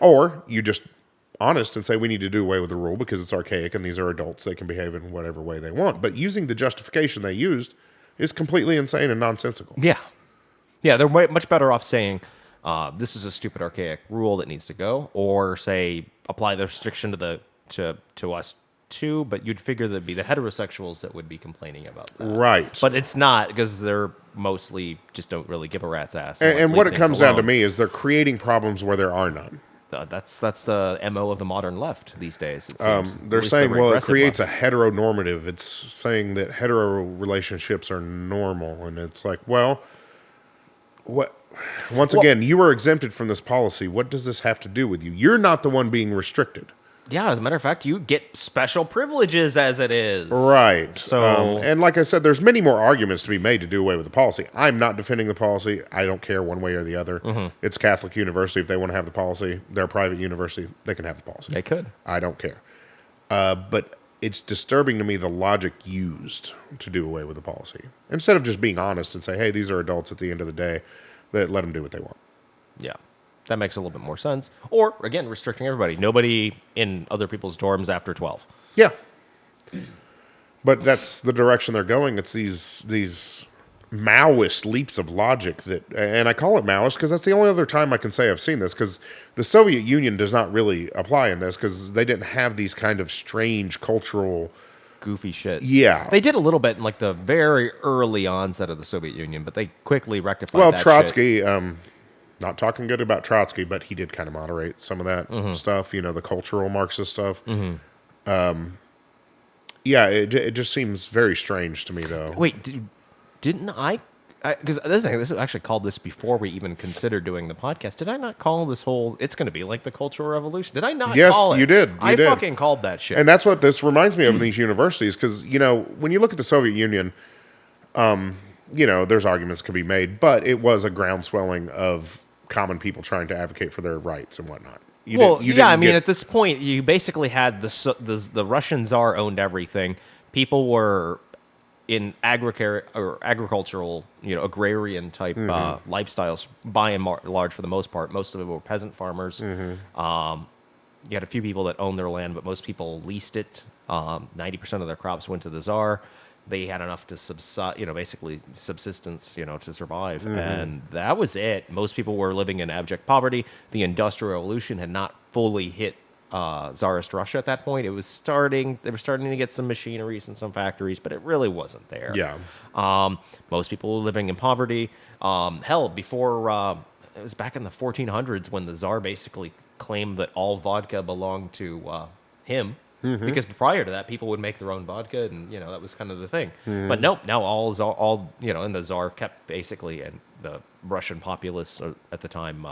Or you just honest and say we need to do away with the rule because it's archaic and these are adults. They can behave in whatever way they want. But using the justification they used is completely insane and nonsensical. Yeah, they're much better off saying this is a stupid archaic rule that needs to go, or say apply the restriction to us too. But you'd figure that'd be the heterosexuals that would be complaining about that. Right. But it's not, because they're mostly just don't really give a rat's ass. And leave what it things comes down to alone. me is they're creating problems where there are none. That's the MO of the modern left these days. It seems. At They're least the saying, well, it regressive creates left. a heteronormative. It's saying that hetero relationships are normal. And it's like, well, what? Once again, you are exempted from this policy. What does this have to do with you? You're not the one being restricted. Yeah, as a matter of fact, you get special privileges as it is. Right. So- and like I said, there's many more arguments to be made to do away with the policy. I'm not defending the policy. I don't care one way or the other. It's Catholic university. If they want to have the policy, they're a private university. They can have the policy. They could. I don't care. But it's disturbing to me the logic used to do away with the policy. Instead of just being honest and say, hey, these are adults at the end of the day, that let them do what they want. Yeah. That makes a little bit more sense. Or, again, restricting everybody. Nobody in other people's dorms after 12. Yeah. But that's the direction they're going. It's these Maoist leaps of logic that, and I call it Maoist because that's the only other time I can say I've seen this, because the Soviet Union does not really apply in this because they didn't have these kind of strange cultural. Goofy shit. Yeah. They did a little bit in like the very early onset of the Soviet Union, but they quickly rectified Well, that Trotsky, not talking good about Trotsky, but he did kind of moderate some of that stuff, the cultural Marxist stuff. Yeah, it just seems very strange to me, though. shit. Wait, didn't I? Because this was actually called this before we even considered doing the podcast. Did I not call this whole? It's going to be like the Cultural Revolution. Did I not? Yes, call it? you did. You I did. fucking called that shit. And that's what this reminds me of in these universities, because, when you look at the Soviet Union, there's arguments can be made, but it was a groundswelling of common people trying to advocate for their rights and whatnot. You didn't I mean, get- at this point, you basically had the Russian Tsar owned everything. People were in agricultural, agrarian type lifestyles, by and large for the most part. Most of them were peasant farmers. You had a few people that owned their land, but most people leased it. 90% of their crops went to the Tsar. They had enough to basically subsistence, to survive. And that was it. Most people were living in abject poverty. The Industrial Revolution had not fully hit Tsarist Russia at that point. They were starting to get some machineries and some factories, but it really wasn't there. Yeah. Most people were living in poverty. Hell, before it was back in the 1400s when the Tsar basically claimed that all vodka belonged to him. Because prior to that, people would make their own vodka, and that was kind of the thing. But nope, now all and the Tsar kept basically, and the Russian populace at the time,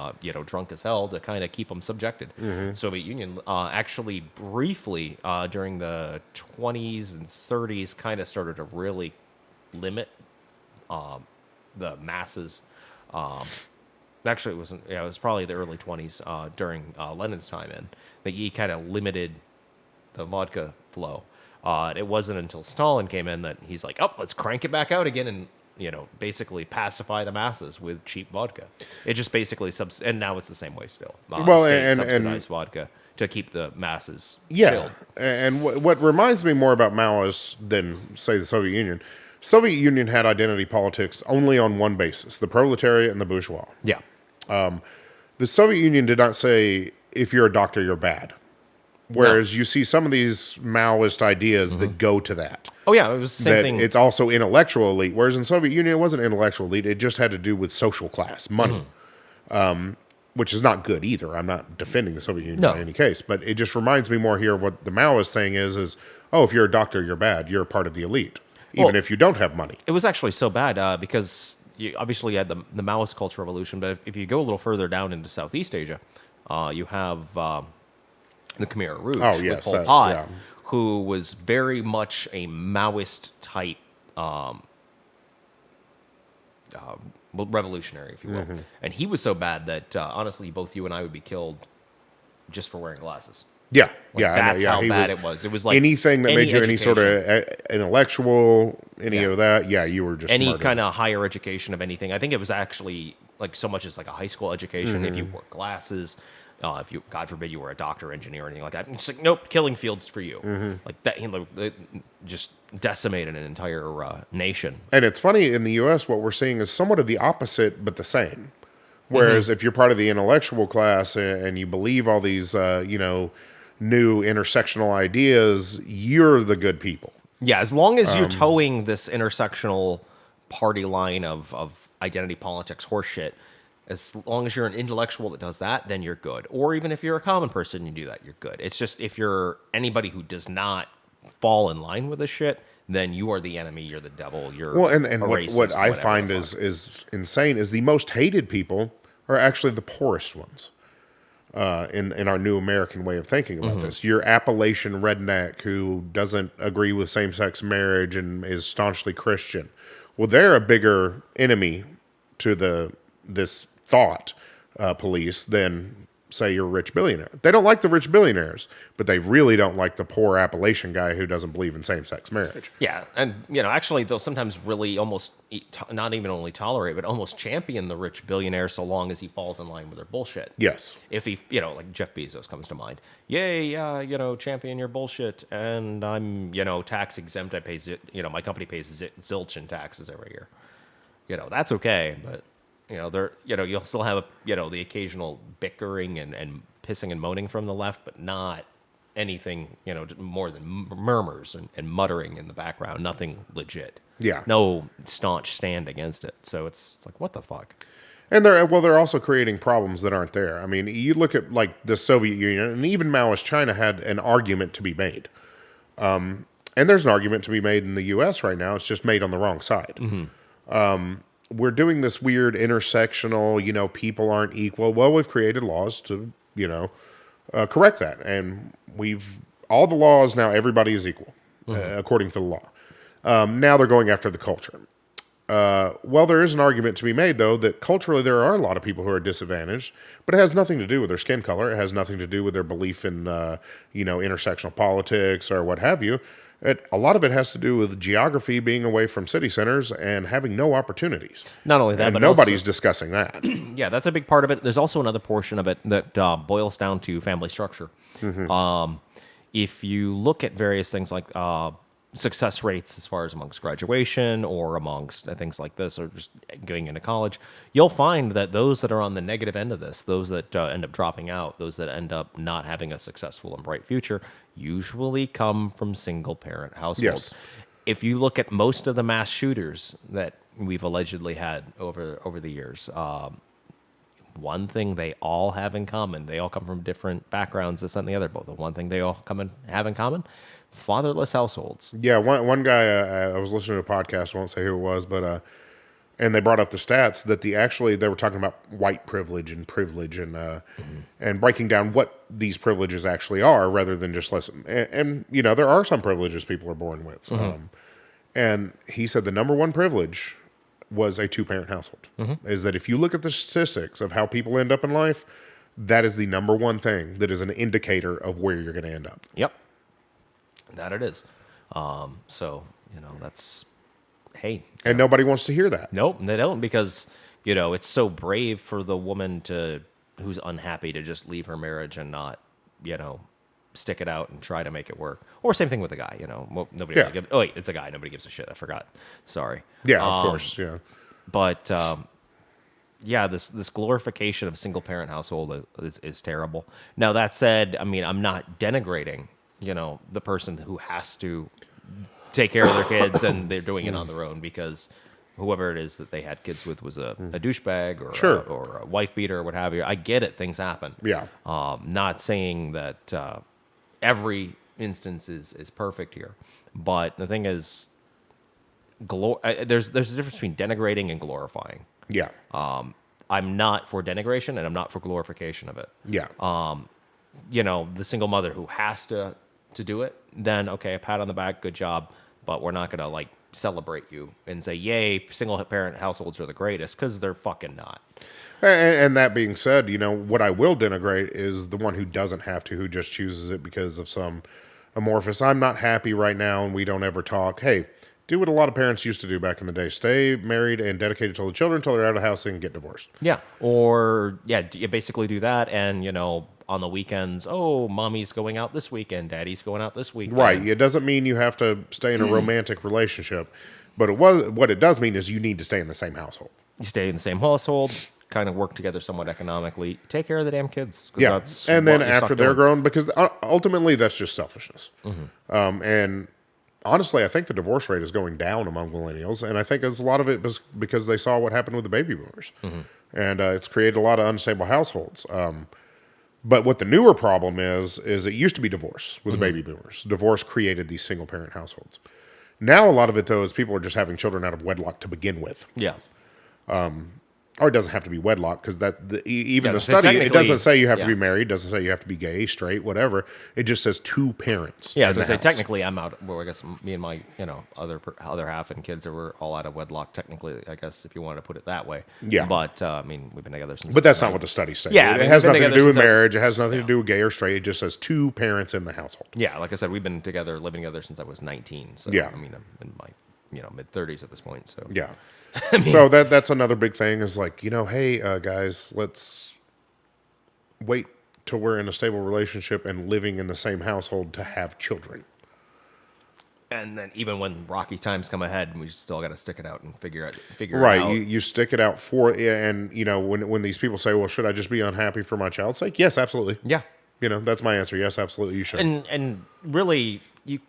drunk as hell to kind of keep them subjected. Soviet Union actually briefly during the 20s and 30s kind of started to really limit the masses. Actually, it wasn't. Yeah, it was probably the early 20s during Lenin's time, and that he kind of limited the vodka flow. It wasn't until Stalin came in that he's like, oh, let's crank it back out again and, basically pacify the masses with cheap vodka. It just basically, and now it's the same way still. Well, State and subsidized vodka to keep the masses Yeah. chilled. And what reminds me more about Maoists than, say, the Soviet Union, Soviet Union had identity politics only on one basis, the proletariat and the bourgeois. Yeah. The Soviet Union did not say, if you're a doctor, you're bad. Whereas you see some of these Maoist ideas that go to that. Oh yeah, it was the same That thing. it's also intellectual elite. Whereas in Soviet Union, it wasn't intellectual elite. It just had to do with social class, money, which is not good either. I'm not defending the Soviet Union No. in any case, but it just reminds me more here of what the Maoist thing is, oh, if you're a doctor, you're bad. You're a part of the elite, even Well, if you don't have money. It was actually so bad because you obviously had the Maoist Cultural Revolution, but if you go a little further down into Southeast Asia, you have the Khmer Rouge Oh, with yes, Pol Pot, yeah. who was very much a Maoist type revolutionary, if you will. And he was so bad that honestly, both you and I would be killed just for wearing glasses. Yeah, Like, yeah, I know, that's yeah. how He bad it was. It was like anything that made you any sort education. of intellectual, any Yeah. of that. Yeah, you were just Any murdered. kind of higher education of anything. I think it was actually like so much as like a high school education. If you wore glasses, if you, God forbid, you were a doctor, engineer, or anything like that. It's like, nope, killing fields for you. Like that, it just decimated an entire nation. And it's funny in the U.S. what we're seeing is somewhat of the opposite, but the same. Whereas if you're part of the intellectual class and you believe all these, new intersectional ideas, you're the good people. Yeah, as long as you're towing this intersectional party line of identity politics horseshit, as long as you're an intellectual that does that, then you're good. Or even if you're a common person and you do that, you're good. It's just if you're anybody who does not fall in line with this shit, then you are the enemy, you're the devil, you're Well, and a what racist, I whatever find the fuck. is insane is the most hated people are actually the poorest ones. In our new American way of thinking about this, your Appalachian redneck who doesn't agree with same sex marriage and is staunchly Christian, well, they're a bigger enemy to this thought police than say you're a rich billionaire. They don't like the rich billionaires, but they really don't like the poor Appalachian guy who doesn't believe in same sex marriage. Yeah, and actually, they'll sometimes really almost not even only tolerate, but almost champion the rich billionaire so long as he falls in line with their bullshit. Yes. If he, like Jeff Bezos comes to mind. Yay, champion your bullshit, and I'm, tax exempt. I pay, my company pays zilch in taxes every year. That's okay, but you'll still have the occasional bickering and pissing and moaning from the left, but not anything more than murmurs and muttering in the background. Nothing legit. Yeah. No staunch stand against it. So it's like, what the fuck? And they're also creating problems that aren't there. I mean, you look at like the Soviet Union and even Maoist China had an argument to be made. And there's an argument to be made in the U.S. right now. It's just made on the wrong side. We're doing this weird intersectional, people aren't equal. Well, we've created laws to, correct that. And all the laws now, everybody is equal, according to the law. Now they're going after the culture. Well, there is an argument to be made, though, that culturally there are a lot of people who are disadvantaged, but it has nothing to do with their skin color. It has nothing to do with their belief in, intersectional politics or what have you. A lot of it has to do with geography, being away from city centers and having no opportunities. Not only that, And but nobody's also, discussing that. yeah, that's a big part of it. There's also another portion of it that boils down to family structure. If you look at various things like success rates as far as amongst graduation or amongst things like this or just going into college, you'll find that those that are on the negative end of this, those that end up dropping out, those that end up not having a successful and bright future, usually come from single parent households. Yes. If you look at most of the mass shooters that we've allegedly had over the years, one thing they all have in common, they all come from different backgrounds, this and the other, but the one thing they all have in common, fatherless households. Yeah, one guy, I was listening to a podcast, I won't say who it was, but and they brought up the stats that they were talking about white privilege and and breaking down what these privileges actually are rather than just listen. And there are some privileges people are born with. And he said the number one privilege was a 2-parent household. Is that if you look at the statistics of how people end up in life, that is the number one thing that is an indicator of where you're going to end up. Yep. That it is. So, that's, hey. And nobody wants to hear that. Nope, they don't because, it's so brave for the woman who's unhappy to just leave her marriage and not, stick it out and try to make it work. Or same thing with the guy, well, nobody Yeah. really gives, oh wait, it's a guy, nobody gives a shit, I forgot. Sorry. Yeah, of course, yeah. But, yeah, this glorification of single parent household is terrible. Now that said, I mean, I'm not denigrating, the person who has to take care of their kids and they're doing it on their own because whoever it is that they had kids with was a douchebag or Sure. or a wife beater or what have you. I get it, things happen. Yeah. Not saying that every instance is perfect here, but the thing is, there's a difference between denigrating and glorifying. Yeah. I'm not for denigration and I'm not for glorification of it. Yeah. The single mother who has to do it, then okay, a pat on the back, good job, but we're not gonna like celebrate you and say, yay, single parent households are the greatest, because they're fucking not. And that being said, what I will denigrate is the one who doesn't have to, who just chooses it because of some amorphous, I'm not happy right now and we don't ever talk. Hey, do what a lot of parents used to do back in the day. Stay married and dedicated to the children until they're out of the house and get divorced. Yeah. Or, yeah, you basically do that. And, on the weekends, oh, mommy's going out this weekend, daddy's going out this weekend. Right. It doesn't mean you have to stay in a romantic relationship. But what it does mean is you need to stay in the same household. You stay in the same household, kind of work together somewhat economically. Take care of the damn kids. Yeah. That's And then what you're after stuck they're doing. grown, because ultimately that's just selfishness. And honestly, I think the divorce rate is going down among millennials, and I think it's a lot of it was because they saw what happened with the baby boomers, and it's created a lot of unstable households. But what the newer problem is it used to be divorce with the baby boomers. Divorce created these single parent households. Now a lot of it though is people are just having children out of wedlock to begin with. Yeah. Or it doesn't have to be wedlock, because even Yeah, the so study, it technically, doesn't say you have to yeah. be married, doesn't say you have to be gay, straight, whatever. It just says two parents. Yeah, in as I the say, house. technically, I'm out. Well, I guess me and my, other half and kids were all out of wedlock. Technically, I guess if you want to put it that way. Yeah. But I mean, we've been together since. But that's not what the studies say. Yeah, I it mean, has we've been nothing to together do with since I- marriage. It has nothing Yeah. to do with gay or straight. It just says two parents in the household. Yeah, like I said, we've been together, living together since I was 19. So Yeah. I mean, I'm in my mid 30s at this point. So Yeah. So that's another big thing is like, hey, guys, let's wait till we're in a stable relationship and living in the same household to have children. And then even when rocky times come ahead, we still got to stick it out and figure it Right. out. You stick it out for, and when these people say, well, should I just be unhappy for my child's sake? Yes, absolutely. Yeah. That's my answer. Yes, absolutely. You should. And really, you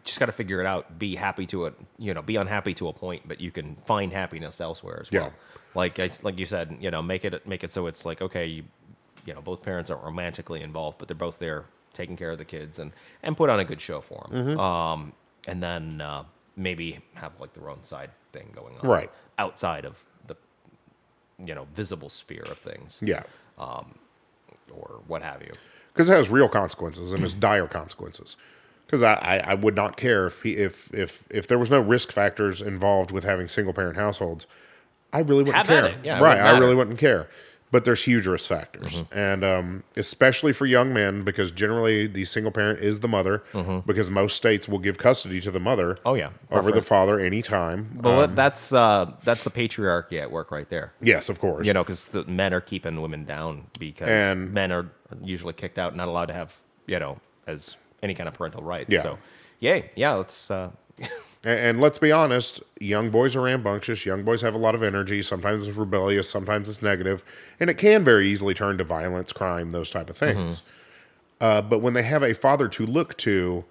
just got to figure it out. Be happy to it. Be unhappy to a point, but you can find happiness elsewhere as well. Yeah. Like you said, make it so it's like, okay, both parents aren't romantically involved, but they're both there taking care of the kids and put on a good show for them. And then maybe have like their own side thing going on, Right. outside of the visible sphere of things, Yeah. or what have you. Because it has real consequences, and it's dire consequences. Because I would not care if there was no risk factors involved with having single parent households. I really wouldn't Have at care. it. Yeah, it right, wouldn't I matter. really wouldn't care. But there's huge risk factors, and especially for young men, because generally the single parent is the mother, because most states will give custody to the mother. Oh, yeah. over the Preference. father anytime. Well, that's the patriarchy at work right there. Yes, of course. Because the men are keeping women down because And- men are usually kicked out, not allowed to have, as any kind of parental rights. Yeah. So, yay. Yeah, let's, And let's be honest, young boys are rambunctious. Young boys have a lot of energy. Sometimes it's rebellious, sometimes it's negative, and it can very easily turn to violence, crime, those type of things. But when they have a father to look to,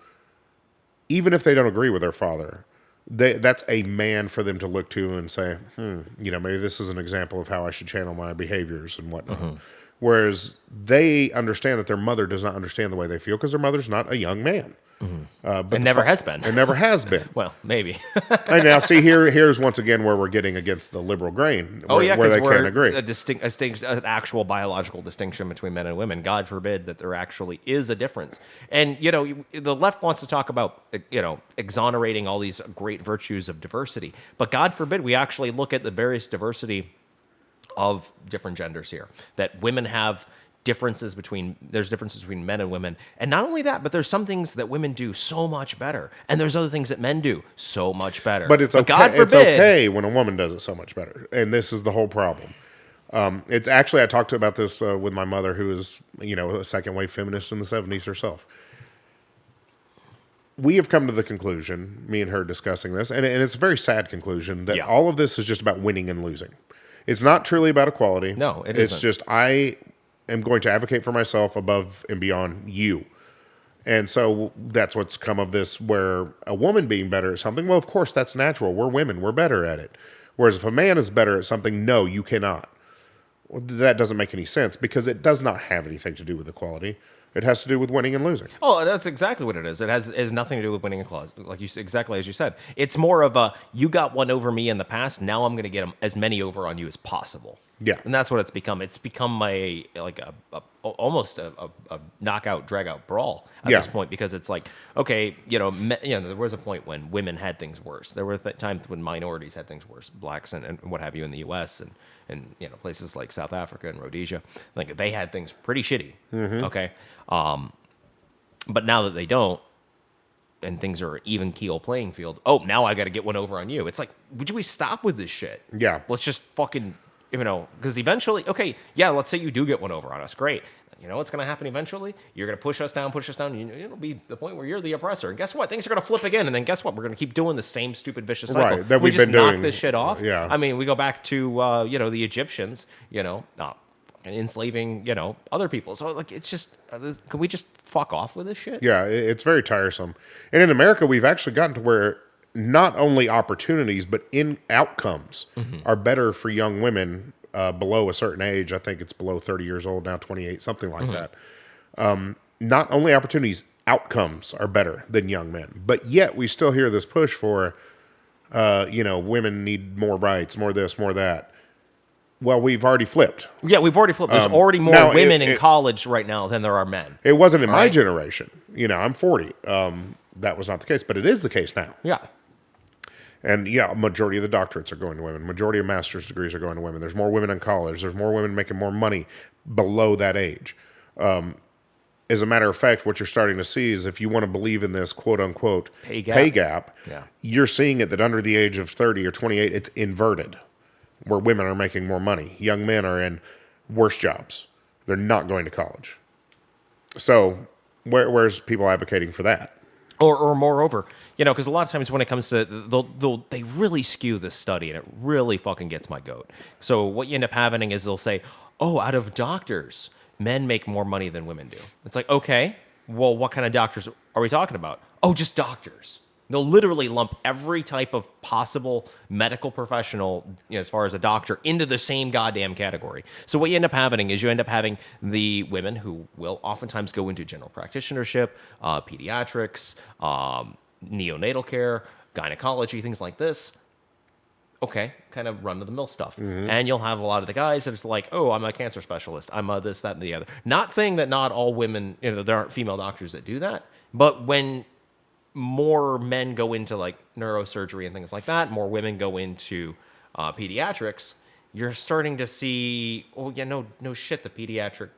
even if they don't agree with their father, that's a man for them to look to and say, maybe this is an example of how I should channel my behaviors and whatnot. Whereas they understand that their mother does not understand the way they feel because their mother's not a young man. But it never has been. It never has been. Well, maybe. And now, see, here's once again where we're getting against the liberal grain, Oh, yeah, where because they can't agree. an actual biological distinction between men and women. God forbid that there actually is a difference. And, the left wants to talk about, exonerating all these great virtues of diversity. But God forbid we actually look at the various diversity of different genders here. That women have differences between men and women, and not only that, but there's some things that women do so much better, and there's other things that men do so much better. But it's okay. God forbid, It's okay when a woman does it so much better, and this is the whole problem. It's actually I talked about this with my mother, who is a second wave feminist in the '70s herself. We have come to the conclusion, me and her discussing this, and it's a very sad conclusion, that Yeah. all of this is just about winning and losing. It's not truly about equality. No, it's isn't. just I am going to advocate for myself above and beyond you. And so that's what's come of this, where a woman being better at something, well, of course, that's natural. We're women. We're better at it. Whereas if a man is better at something, no, you cannot. Well, that doesn't make any sense because it does not have anything to do with equality. It has to do with winning and losing. Oh, that's exactly what it is. It has nothing to do with winning a clause, like exactly as you said. It's more of a you got one over me in the past. Now I'm going to get as many over on you as possible. Yeah. And that's what it's become. It's become almost a knockout, drag out brawl at Yeah. this point, because it's like, okay, there was a point when women had things worse. There were times when minorities had things worse, blacks and what have you in the U.S. and places like South Africa and Rhodesia, like they had things pretty shitty. Okay. But now that they don't, and things are an even keel playing field, oh, now I got to get one over on you. It's like, would we stop with this shit? Yeah. Let's just fucking, because eventually, okay, yeah, let's say you do get one over on us. Great. You know what's going to happen eventually? You're going to push us down. It'll be the point where you're the oppressor. And guess what? Things are going to flip again. And then guess what? We're going to keep doing the same stupid vicious cycle. Right, that we we've just been knock doing. this shit off. Yeah. I mean, we go back to, the Egyptians, and enslaving, other people. So, like, it's just, can we just fuck off with this shit? Yeah, it's very tiresome. And in America, we've actually gotten to where not only opportunities, but in outcomes are better for young women below a certain age. I think it's below 30 years old now, 28, something like that. Not only opportunities, outcomes are better than young men. But yet we still hear this push for, women need more rights, more this, more that. Well, we've already flipped. Yeah, we've already flipped. There's already more now, women in college right now than there are men. It wasn't in my Right. generation. I'm 40. That was not the case, but it is the case now. Yeah. And yeah, a majority of the doctorates are going to women. Majority of master's degrees are going to women. There's more women in college. There's more women making more money below that age. As a matter of fact, what you're starting to see is if you want to believe in this quote unquote Pay gap. Yeah. you're seeing it that under the age of 30 or 28, it's inverted, where women are making more money. Young men are in worse jobs. They're not going to college. So where's people advocating for that? Or moreover, because a lot of times when it comes to, they really skew this study, and it really fucking gets my goat. So what you end up having is they'll say, oh, out of doctors, men make more money than women do. It's like, okay, well, what kind of doctors are we talking about? Oh, just doctors. They'll literally lump every type of possible medical professional, as far as a doctor, into the same goddamn category. So what you end up having is the women who will oftentimes go into general practitionership, pediatrics, neonatal care, gynecology, things like this. Okay, kind of run-of-the-mill stuff. And you'll have a lot of the guys that are like, oh, I'm a cancer specialist. I'm a this, that, and the other. Not saying that not all women, there aren't female doctors that do that. But when more men go into like neurosurgery and things like that, more women go into pediatrics, you're starting to see, oh yeah, no shit, the pediatric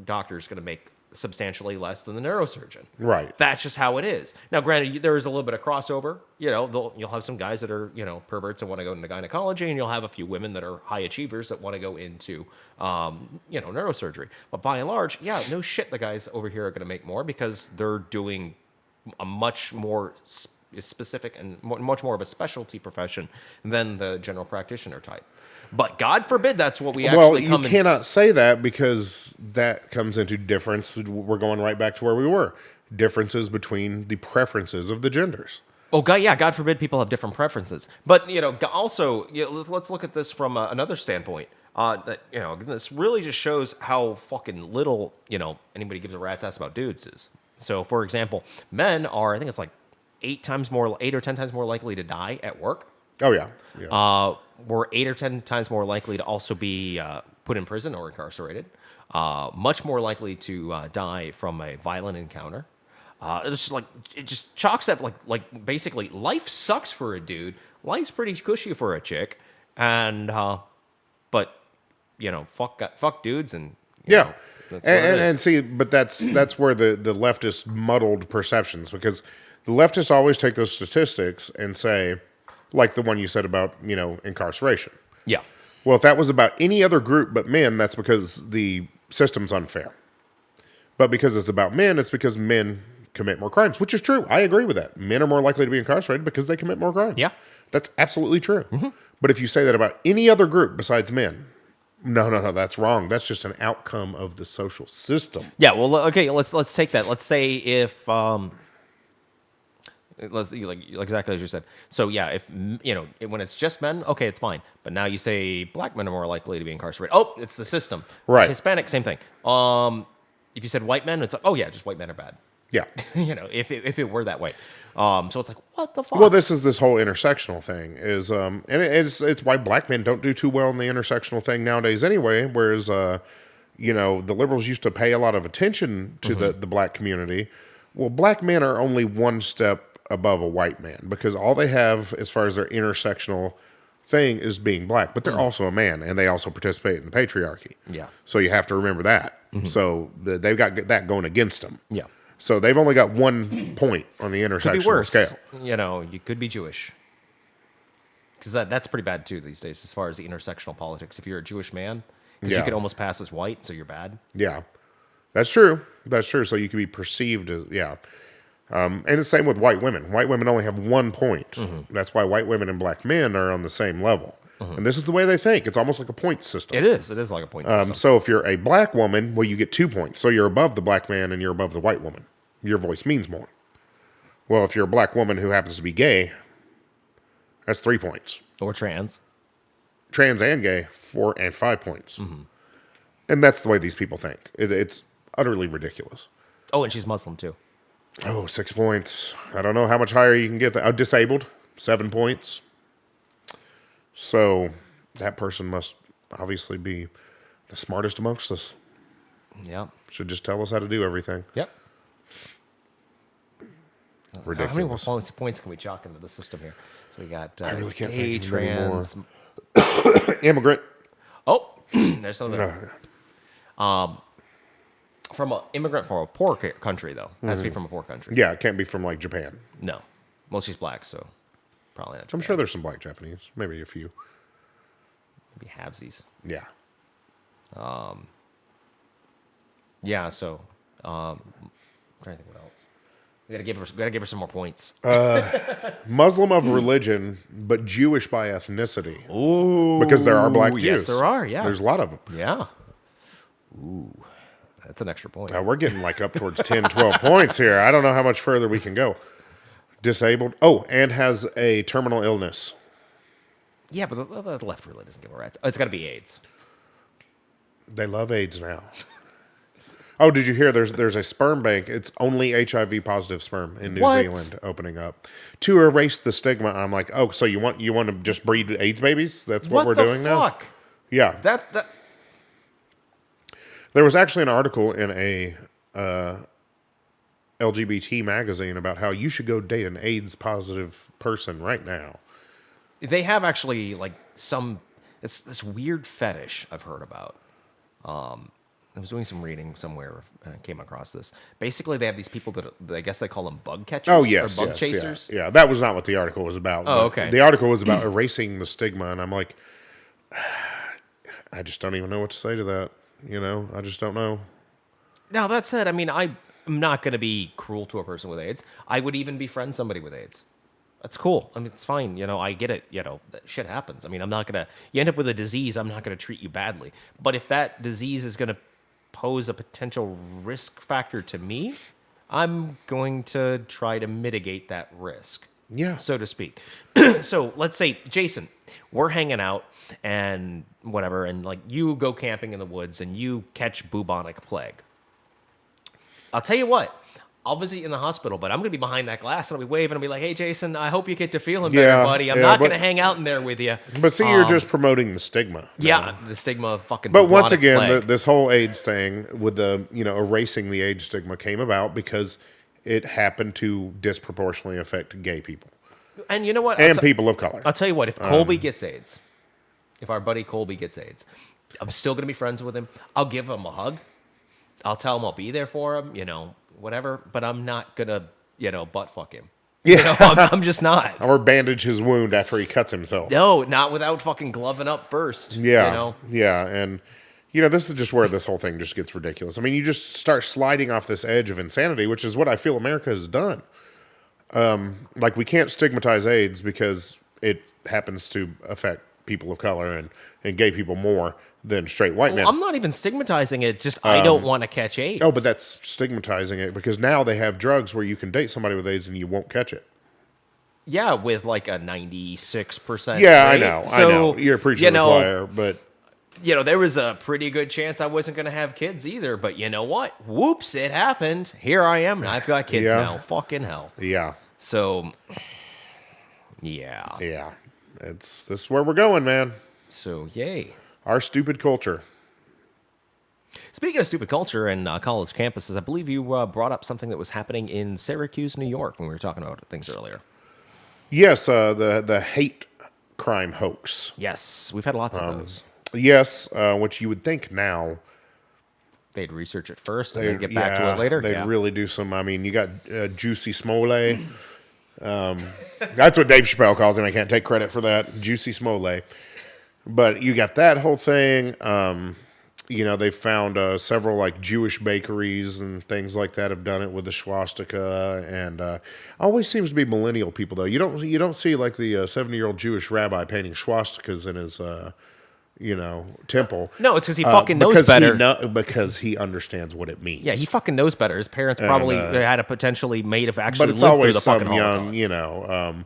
doctor is going to make substantially less than the neurosurgeon. Right. That's just how it is. Now, granted, there is a little bit of crossover. You'll have some guys that are, perverts and want to go into gynecology, and you'll have a few women that are high achievers that want to go into, neurosurgery. But by and large, yeah, no shit, the guys over here are going to make more because they're doing a much more specific and much more of a specialty profession than the general practitioner type. But God forbid that's what we actually come you cannot say that because that comes into difference. We're going right back to where we were. Differences between the preferences of the genders. Oh, God, yeah, God forbid people have different preferences. But, also, let's look at this from another standpoint. This really just shows how fucking little, anybody gives a rat's ass about dudes is. So, for example, men are, I think it's like 8 or 10 times more likely to die at work. Oh, yeah. We're 8 or 10 times more likely to also be put in prison or incarcerated. Much more likely to die from a violent encounter. It's just like, it just chalks up like basically life sucks for a dude. Life's pretty cushy for a chick. And, but, fuck dudes and, Yeah. that's what it is. And see, but that's where the leftists muddled perceptions, because the leftists always take those statistics and say, like the one you said about, incarceration. Yeah. Well, if that was about any other group but men, that's because the system's unfair. But because it's about men, it's because men commit more crimes, which is true. I agree with that. Men are more likely to be incarcerated because they commit more crimes. Yeah. That's absolutely true. But if you say that about any other group besides men, no, that's wrong. That's just an outcome of the social system. Yeah, well, okay, let's take that. Let's say if let's like exactly as you said. So yeah, if when it's just men, okay, it's fine. But now you say black men are more likely to be incarcerated. Oh, it's the system. Right. Hispanic, same thing. If you said white men, it's like, oh yeah, just white men are bad. Yeah. If it were that way. So it's like, what the fuck? Well, this whole intersectional thing is, and it's why black men don't do too well in the intersectional thing nowadays anyway. Whereas, the liberals used to pay a lot of attention to the black community. Well, black men are only one step above a white man because all they have as far as their intersectional thing is being black, but they're also a man and they also participate in the patriarchy. Yeah. So you have to remember that. So they've got that going against them. Yeah. So they've only got 1 point on the Could be intersectional worse. scale. You could be Jewish. Because that's pretty bad too these days as far as the intersectional politics. If you're a Jewish man, because Yeah. you could almost pass as white, so you're bad. Yeah, that's true. That's true. So you can be perceived as, yeah. And it's the same with white women. White women only have 1 point. That's why white women and black men are on the same level. And this is the way they think. It's almost like a point system. It is. It is like a point system. So if you're a black woman, well, you get 2 points. So you're above the black man and you're above the white woman. Your voice means more. Well, if you're a black woman who happens to be gay, that's 3 points. Or trans. Trans and gay, 4 and 5 points. And that's the way these people think. It's utterly ridiculous. Oh, and she's Muslim too. Oh, 6 points. I don't know how much higher you can get. Disabled, 7 points. So that person must obviously be the smartest amongst us. Yeah. Should just tell us how to do everything. Yep. Ridiculous. How many more points can we chalk into the system here? So we got I really can't gay, think of any more. trans. Immigrant. Oh, there's something. From an immigrant from a poor country, though. It has to be from a poor country. Yeah, it can't be from like Japan. No. Well, she's black, so probably not. I'm sure there's some black Japanese. Maybe a few. Maybe halvesies. Yeah. Yeah, so I'm trying to think what else. We gotta give her some more points. Muslim of religion, but Jewish by ethnicity. Ooh, Because there are black Jews. Yes, there are. Yeah, There's a lot of them. Yeah. Ooh, that's an extra point. Now we're getting like up towards 10, 12 points here. I don't know how much further we can go. Disabled. Oh, and has a terminal illness. Yeah, but the left really doesn't give a rat's. It's got to be AIDS. They love AIDS now. Oh, did you hear? There's a sperm bank. It's only HIV positive sperm in New What? Zealand opening up to erase the stigma. I'm like, oh, so you want to just breed AIDS babies? That's what we're doing now. Fuck? Yeah. That. There was actually an article in a LGBT magazine about how you should go date an AIDS positive person right now. They have actually like some. It's this weird fetish I've heard about. I was doing some reading somewhere and I came across this. Basically, they have these people that I guess they call them bug catchers. Oh, yes. Or bug yes, chasers. Yeah. That was not what the article was about. Oh, but okay. The article was about erasing the stigma, and I'm like, I just don't even know what to say to that. I just don't know. Now, that said, I mean, I'm not going to be cruel to a person with AIDS. I would even befriend somebody with AIDS. That's cool. I mean, it's fine. I get it. That shit happens. I mean, I'm not going to, you end up with a disease, I'm not going to treat you badly. But if that disease is going to pose a potential risk factor to me, I'm going to try to mitigate that risk. Yeah. So to speak. So let's say, Jason, we're hanging out and whatever, and like you go camping in the woods and you catch bubonic plague. I'll tell you what, I'll visit you in the hospital, but I'm going to be behind that glass and I'll be waving and be like, hey, Jason, I hope you get to feeling better, Yeah, buddy. I'm yeah, not but- going to hang out in there with you. But see, you're just promoting the stigma. Yeah, the stigma of fucking But once bubonic again, plague. this whole AIDS thing with the erasing the AIDS stigma came about because it happened to disproportionately affect gay people And you know what? and people of color. I'll tell you what, if Colby gets AIDS, if our buddy Colby gets AIDS, I'm still going to be friends with him. I'll give him a hug. I'll tell him I'll be there for him, whatever. But I'm not going to, butt fuck him. Yeah. I'm just not. Or bandage his wound after he cuts himself. No, not without fucking gloving up first. Yeah. Yeah. And, this is just where this whole thing just gets ridiculous. I mean, you just start sliding off this edge of insanity, which is what I feel America has done. Like, we can't stigmatize AIDS because it happens to affect people of color and gay people more than straight white men. I'm not even stigmatizing it. It's just I don't want to catch AIDS. Oh, but that's stigmatizing it because now they have drugs where you can date somebody with AIDS and you won't catch it. Yeah, with like a 96%. Yeah, I rate. know. I So, know. You're preaching to the choir, but there was a pretty good chance I wasn't going to have kids either. But you know what? Whoops, it happened. Here I am, and I've got kids Yeah. now. Fucking hell. yeah, So, yeah. yeah. This is where we're going, man. So, yay. Our stupid culture. Speaking of stupid culture and college campuses, I believe you brought up something that was happening in Syracuse, New York, when we were talking about things earlier. Yes, the hate crime hoax. Yes, we've had lots of those. Yes, which you would think now They'd research it first and then get back to it later. They'd Yeah. really do some. I mean, you got Juicy Smollett. That's what Dave Chappelle calls him. I can't take credit for that. Juicy Smollett. But you got that whole thing. They've found several like Jewish bakeries and things like that have done it with the swastika, and always seems to be millennial people though. You don't see like the 70-year-old Jewish rabbi painting swastikas in his temple. No, it's because he fucking knows better. Because he understands what it means. Yeah, he fucking knows better. His parents probably had a potentially made have actually but it's lived through always the fucking some Holocaust. young,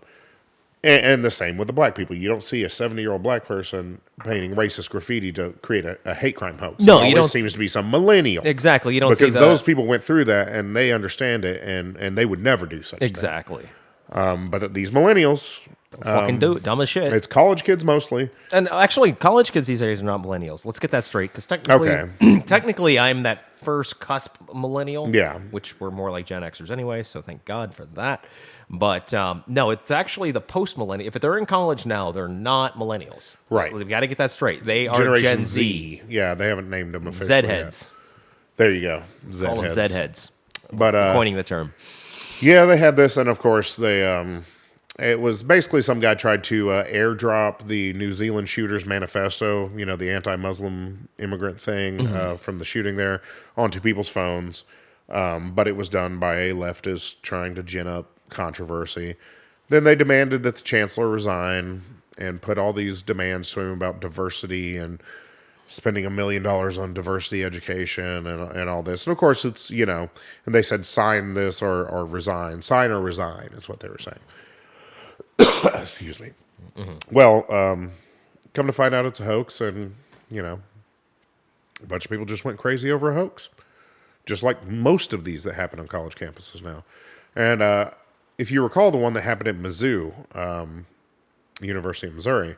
and the same with the black people. You don't see a 70-year-old black person painting racist graffiti to create a hate crime hoax. No, it you always don't seems to be some millennial. Exactly, you don't see because that. those people went through that and they understand it, and they would never do such a Exactly. thing. But these millennials, Fucking do it. Dumb as shit. it's college kids mostly. And actually, college kids these days are not millennials. Let's get that straight, because technically, Okay. technically, I'm that first cusp millennial. Yeah. Which we're more like Gen Xers anyway. So thank God for that. But no, it's actually the post millennial. If they're in college now, they're not millennials. Right. We've got to get that straight. They are Generation Gen Z. Yeah, they haven't named them officially Zed yet. heads. There you go. Zed Call them heads. Zed heads. But Coining the term. yeah, they had this, and of course they. It was basically some guy tried to airdrop the New Zealand shooters manifesto, the anti-Muslim immigrant thing from the shooting there, onto people's phones. But it was done by a leftist trying to gin up controversy. Then they demanded that the chancellor resign and put all these demands to him about diversity and spending $1 million on diversity education and all this. And of course it's, and they said sign this or resign. Sign or resign is what they were saying. Excuse me. Well, come to find out it's a hoax, and a bunch of people just went crazy over a hoax, just like most of these that happen on college campuses now. And if you recall the one that happened at Mizzou, University of Missouri,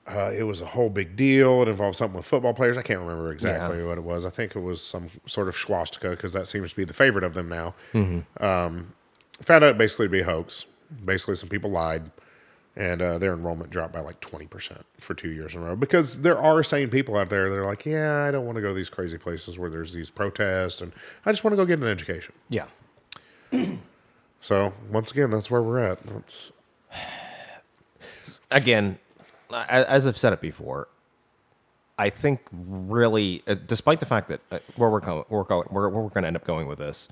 it was a whole big deal. It involved something with football players. I can't remember exactly what it was. I think it was some sort of swastika, because that seems to be the favorite of them now. Found out basically to be a hoax. Basically, some people lied, and their enrollment dropped by like 20% for 2 years in a row. Because there are sane people out there that are like, yeah, I don't want to go to these crazy places where there's these protests, and I just want to go get an education. Yeah. So, once again, that's where we're at. Again, as I've said it before, I think really, despite the fact that where we're going to end up going with this,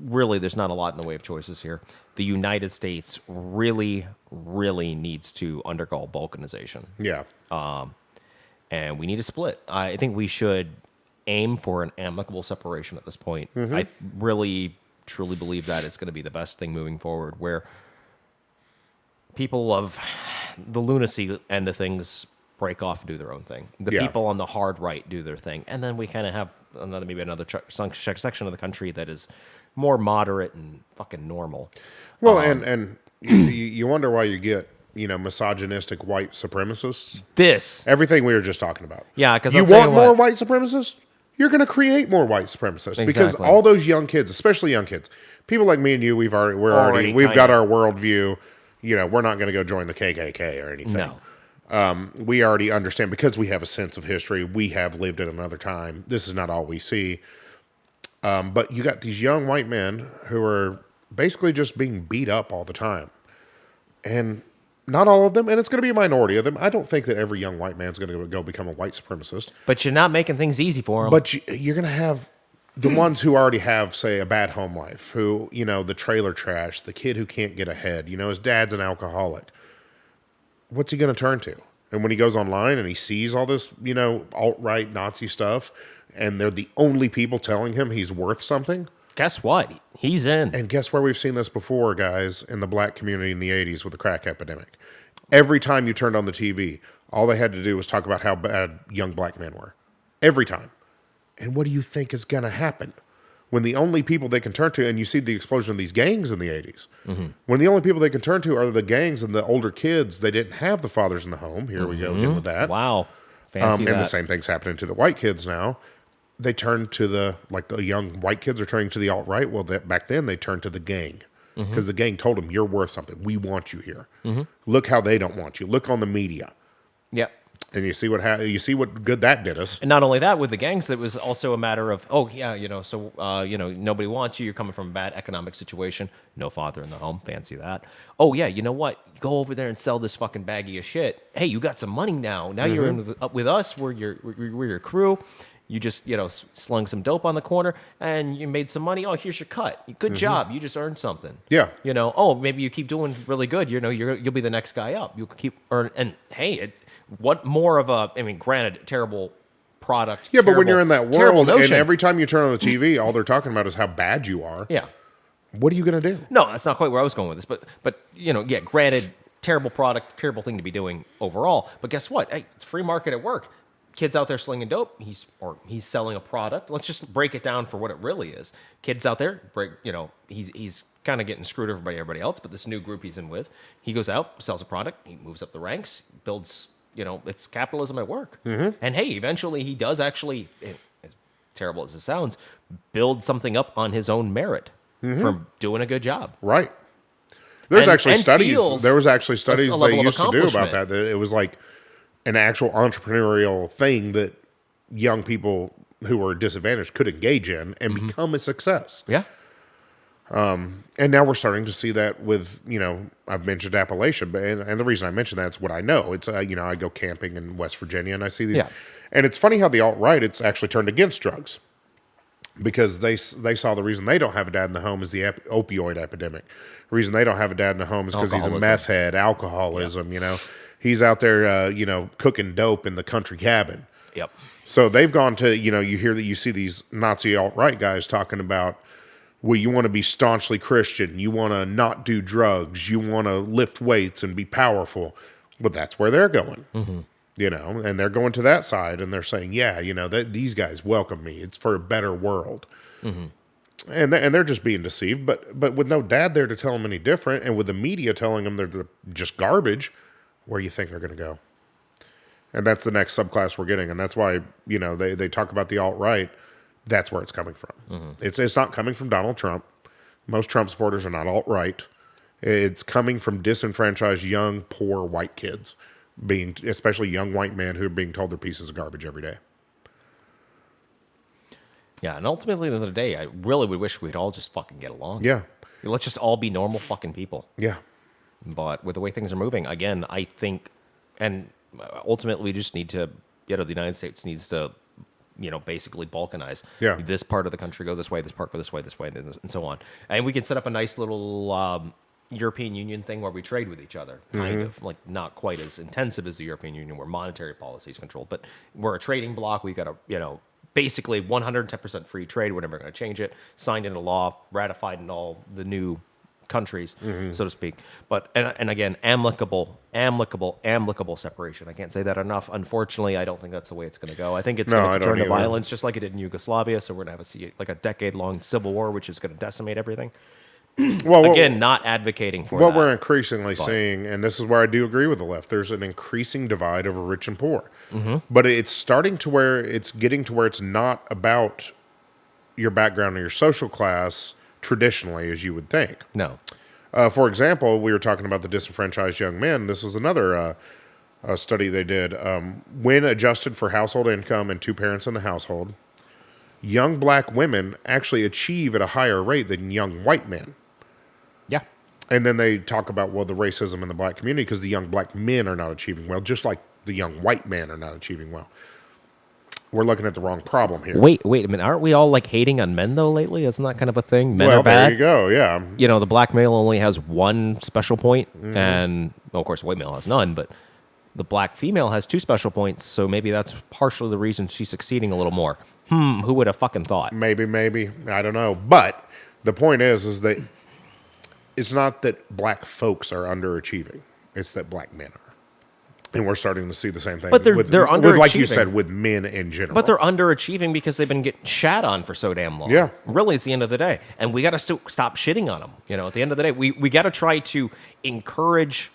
really, there's not a lot in the way of choices here. The United States really, really needs to undergo balkanization. Yeah. And we need to split. I think we should aim for an amicable separation at this point. I really, truly believe that is going to be the best thing moving forward, where people of the lunacy end of things break off and do their own thing. The Yeah. people on the hard right do their thing. And then we kind of have another section of the country that is more moderate and fucking normal. Well, and you wonder why you get, misogynistic white supremacists. Everything we were just talking about. Yeah, because you want more white supremacists? You're going to create more white supremacists because Exactly. all those young kids, especially young kids, people like me and you, we've got our worldview. We're not going to go join the KKK or anything. No. We already understand because we have a sense of history. We have lived at another time. This is not all we see. But you got these young white men who are basically just being beat up all the time. And not all of them, and it's going to be a minority of them. I don't think that every young white man's going to go become a white supremacist. But you're not making things easy for them. But you're going to have the ones who already have, say, a bad home life, who, you know, the trailer trash, the kid who can't get ahead, you know, his dad's an alcoholic. What's he going to turn to? And when he goes online and he sees all this, you know, alt-right Nazi stuff, and they're the only people telling him he's worth something. Guess what? He's in. And guess where we've seen this before, guys, in the black community in the 80s with the crack epidemic. Every time you turned on the TV, all they had to do was talk about how bad young black men were. Every time. And what do you think is going to happen? When the only people they can turn to, and you see the explosion of these gangs in the 80s, when the only people they can turn to are the gangs and the older kids, they didn't have the fathers in the home. Here we go again with that. Wow. Fancy And that. the same thing's happening to the white kids now. They turn to the young white kids are turning to the alt-right. Well, back then they turned to the gang because the gang told them, you're worth something. We want you here. Look how they don't want you. Look on the media. Yep. And you see what good that did us. And not only that, with the gangs, it was also a matter of, oh, yeah, you know, so, you know, nobody wants you. You're coming from a bad economic situation. No father in the home. Fancy that. Oh, yeah, you know what? Go over there and sell this fucking baggie of shit. Hey, you got some money now. Now you're in with us. We're your crew. You just, you know, slung some dope on the corner and you made some money. Oh, here's your cut. Good job. You just earned something. Yeah. You know, oh, maybe you keep doing really good. You know, you'll be the next guy up. You keep earn. And hey, what more of a, I mean, granted, terrible product. Yeah, but when you're in that world and notion. every time you turn on the TV, all they're talking about is how bad you are. Yeah. What are you going to do? No, that's not quite where I was going with this. But you know, yeah, granted, terrible product, terrible thing to be doing overall. But guess what? Hey, it's free market at work. Kids out there slinging dope. He's selling a product. Let's just break it down for what it really is. Kids out there, he's kind of getting screwed over by everybody else. But this new group he's in with, he goes out, sells a product, he moves up the ranks, builds. You know, it's capitalism at work. And hey, eventually he does actually, as terrible as it sounds, build something up on his own merit from doing a good job. Right. There's And- actually and studies. feels There was actually studies a they level of used to do about accomplishment. that it was like an actual entrepreneurial thing that young people who were disadvantaged could engage in and become a success. Yeah. And now we're starting to see that with, you know, I've mentioned Appalachia, but and the reason I mention that's what I know. It's you know, I go camping in West Virginia and I see these, Yeah. and it's funny how the alt-right it's actually turned against drugs because they saw the reason they don't have a dad in the home is the opioid epidemic. The reason they don't have a dad in the home is because he's a Alcoholism. meth head, alcoholism. You know, he's out there, you know, cooking dope in the country cabin. Yep. So they've gone to, you know, you see these Nazi alt-right guys talking about, well, you want to be staunchly Christian. You want to not do drugs. You want to lift weights and be powerful. But that's where they're going, you know, and they're going to that side and they're saying, yeah, you know, these guys welcome me. It's for a better world. And they're just being deceived. But with no dad there to tell them any different and with the media telling them they're just garbage, where do you think they're going to go? And that's the next subclass we're getting. And that's why, you know, they talk about the alt-right. That's where it's coming from. It's not coming from Donald Trump. Most Trump supporters are not alt-right. It's coming from disenfranchised, young, poor white kids, especially young white men who are being told they're pieces of garbage every day. Yeah, and ultimately, at the end of the day, I really would wish we'd all just fucking get along. Yeah. Let's just all be normal fucking people. Yeah. But with the way things are moving, again, I think, and ultimately, we just need to, you know, the United States needs to, you know, basically balkanize. Yeah. This part of the country go this way, this part go this way, and so on. And we can set up a nice little European Union thing where we trade with each other, kind of like not quite as intensive as the European Union, where monetary policy is controlled. But we're a trading bloc. We've got a, you know, basically 110% free trade. We're never going to change it. Signed into law, ratified in all the new countries, so to speak. But and again, amicable separation. I can't say that enough. Unfortunately, I don't think that's the way it's going to go. I think it's No, going I to don't turn to either. violence, just like it did in Yugoslavia. So we're going to have a decade-long civil war, which is going to decimate everything. Well, Again, not advocating for what that. we're increasingly seeing, and this is where I do agree with the left, there's an increasing divide over rich and poor. But it's starting to where it's getting to where it's not about your background or your social class traditionally, as you would think. No. For example, we were talking about the disenfranchised young men. This was another study they did. When adjusted for household income and two parents in the household, young black women actually achieve at a higher rate than young white men. Yeah. And then they talk about, well, the racism in the black community because the young black men are not achieving well, just like the young white men are not achieving well. we're looking at the wrong problem here. Wait a minute. Aren't we all like hating on men though lately? Isn't that kind of a thing? Men well, are bad. there you go. Yeah. You know, the black male only has one special point, Mm-hmm. and well, of course, the white male has none. But the black female has two special points, so maybe that's partially the reason she's succeeding a little more. Who would have fucking thought? Maybe. I don't know. But the point is that it's not that black folks are underachieving. It's that black men are. And we're starting to see the same thing. But they're with, like you underachieving. said, with men in general. But they're underachieving because they've been getting shat on for so damn long. Yeah. Really, it's the end of the day. And we got to stop shitting on them. You know, at the end of the day, we got to try to encourage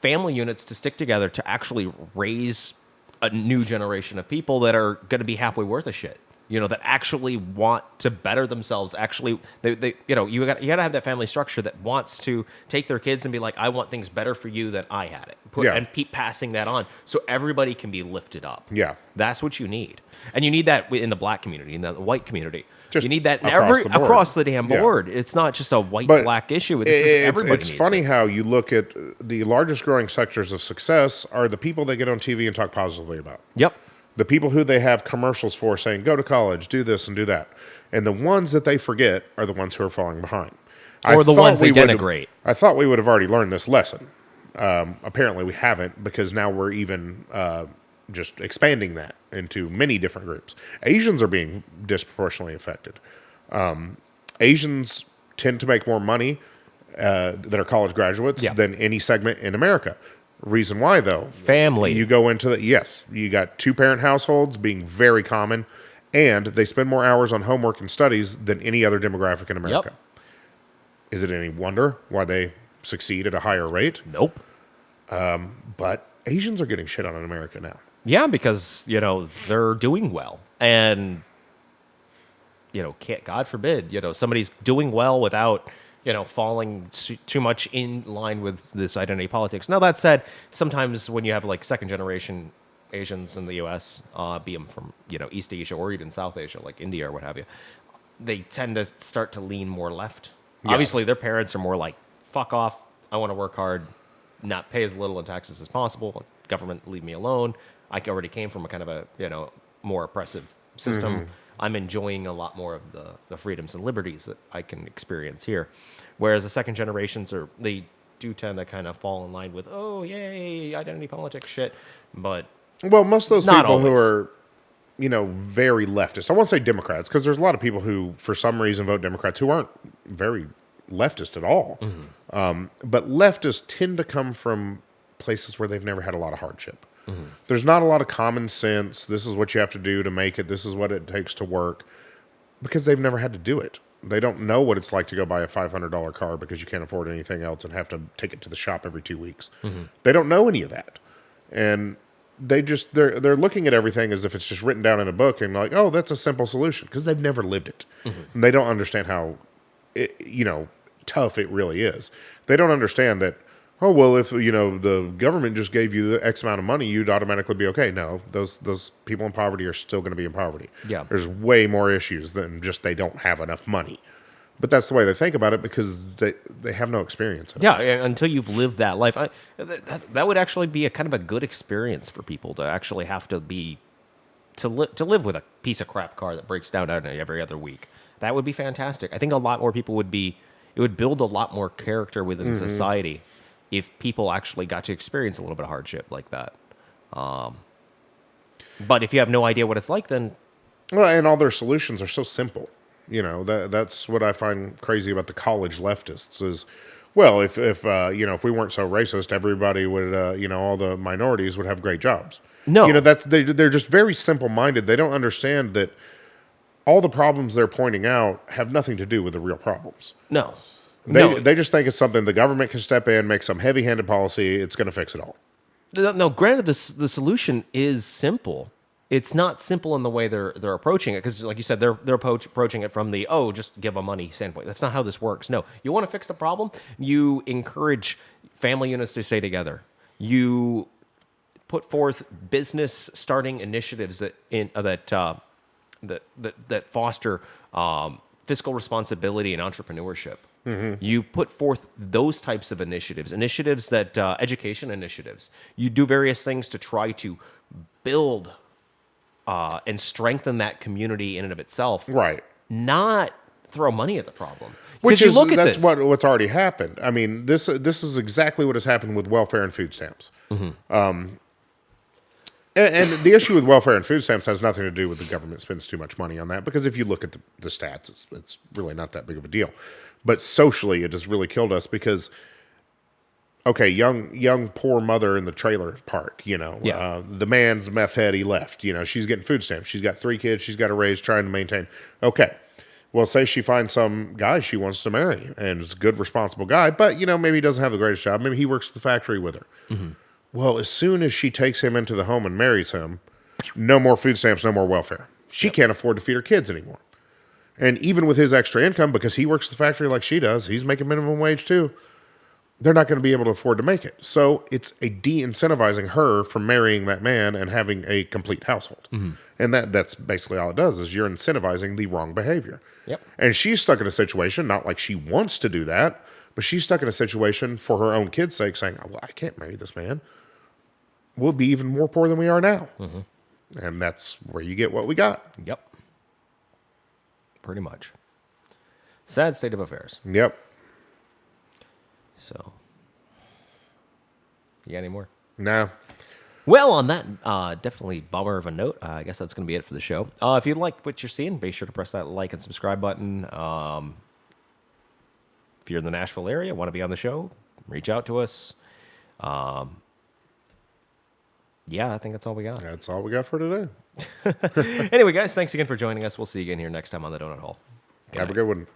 family units to stick together to actually raise a new generation of people that are going to be halfway worth of shit. You know, that actually want to better themselves. Actually, they you know, you got to have that family structure that wants to take their kids and be like, I want things better for you than I had it. And keep passing that on so everybody can be lifted up. Yeah. That's what you need. And you need that in the black community, in the white community. Just you need that in across the board. across the damn Yeah. board. It's not just a white-black issue. Everybody It's needs funny it. how you look at the largest growing sectors of success are the people they get on TV and talk positively about. Yep. The people who they have commercials for saying, go to college, do this and do that. And the ones that they forget are the ones who are falling behind. Or the thought ones they we would have- denigrate. I thought we would have already learned this lesson. Apparently we haven't, because now we're even just expanding that into many different groups. Asians are being disproportionately affected. Asians tend to make more money that are college graduates Yeah. than any segment in America. Reason why, though? Family. You go into the, yes, you got two-parent households being very common, and they spend more hours on homework and studies than any other demographic in America. Is it any wonder why they succeed at a higher rate? Nope. But Asians are getting shit on in America now. Yeah, because, you know, they're doing well. And, you know, God forbid, you know, somebody's doing well without, you know, falling too much in line with this identity politics. Now, that said, sometimes when you have, like, second-generation Asians in the U.S., be them from, you know, East Asia or even South Asia, like India or what have you, they tend to start to lean more left. Yeah. Obviously, their parents are more like, fuck off, I want to work hard, not pay as little in taxes as possible, government, leave me alone. I already came from a kind of a, you know, more oppressive system. Mm-hmm. I'm enjoying a lot more of the freedoms and liberties that I can experience here. Whereas the second generations they do tend to kind of fall in line with, oh, yay, identity politics shit. But Well, most of those Not people who always. are, you know, very leftist. I won't say Democrats, because there's a lot of people who, for some reason, vote Democrats who aren't very leftist at all. But leftists tend to come from places where they've never had a lot of hardship. There's not a lot of common sense. This is what you have to do to make it. This is what it takes to work. Because they've never had to do it. They don't know what it's like to go buy a $500 car because you can't afford anything else and have to take it to the shop every 2 weeks. They don't know any of that. And they're looking at everything as if it's just written down in a book and like, oh, that's a simple solution, because they've never lived it. And they don't understand how, tough it really is. They don't understand that, oh, well, if, the government just gave you the X amount of money, you'd automatically be okay. No, those people in poverty are still going to be in poverty. Yeah. There's way more issues than just they don't have enough money. But that's the way they think about it, because they have no experience in it. yeah, until you've lived that life, that would actually be a kind of a good experience for people to actually have to live with a piece of crap car that breaks down every other week. That would be fantastic. I think a lot more people it would build a lot more character within society if people actually got to experience a little bit of hardship like that. But if you have no idea what it's like, then Well, and all their solutions are so simple. That's what I find crazy about the college leftists is, well, if we weren't so racist, everybody would, all the minorities would have great jobs. No. They're just very simple-minded. They don't understand that all the problems they're pointing out have nothing to do with the real problems. no. They just think it's something the government can step in, make some heavy-handed policy, it's going to fix it all. No, granted, the solution is simple. It's not simple in the way they're approaching it, because, like you said, they're approaching it from the, just give them money standpoint. That's not how this works. No, you want to fix the problem, you encourage family units to stay together. You put forth business starting initiatives that foster fiscal responsibility and entrepreneurship. You put forth those types of initiatives that education initiatives. You do various things to try to build and strengthen that community in and of itself, Right. not throw money at the problem. Which 'Cause you is look at that's this. what's already happened. I mean, this is exactly what has happened with welfare and food stamps. And the issue with welfare and food stamps has nothing to do with the government spends too much money on that, because if you look at the stats, it's really not that big of a deal. But socially, it has really killed us because, okay, young poor mother in the trailer park, Yeah. the man's meth head, he left. She's getting food stamps. She's got 3 kids. She's got to raise, trying to maintain. Okay. Well, say she finds some guy she wants to marry, and is a good, responsible guy, but, maybe he doesn't have the greatest job. Maybe he works at the factory with her. Well, as soon as she takes him into the home and marries him, no more food stamps, no more welfare. She can't afford to feed her kids anymore. And even with his extra income, because he works at the factory like she does, he's making minimum wage too, they're not going to be able to afford to make it. So it's a de-incentivizing her from marrying that man and having a complete household. And that's basically all it does, is you're incentivizing the wrong behavior. Yep. And she's stuck in a situation, not like she wants to do that, but she's stuck in a situation for her own kids' sake, saying, well, I can't marry this man. We'll be even more poor than we are now. And that's where you get what we got. Yep. Pretty much. Sad state of affairs. Yep. So, you got any more? Now, Well, on that definitely bummer of a note, I guess that's going to be it for the show. If you like what you're seeing, be sure to press that like and subscribe button. If you're in the Nashville area, want to be on the show, reach out to us. Yeah, I think that's all we got. that's all we got for today. Anyway, guys, thanks again for joining us. We'll see you again here next time on the Donut Hole. Good Have a night. good one.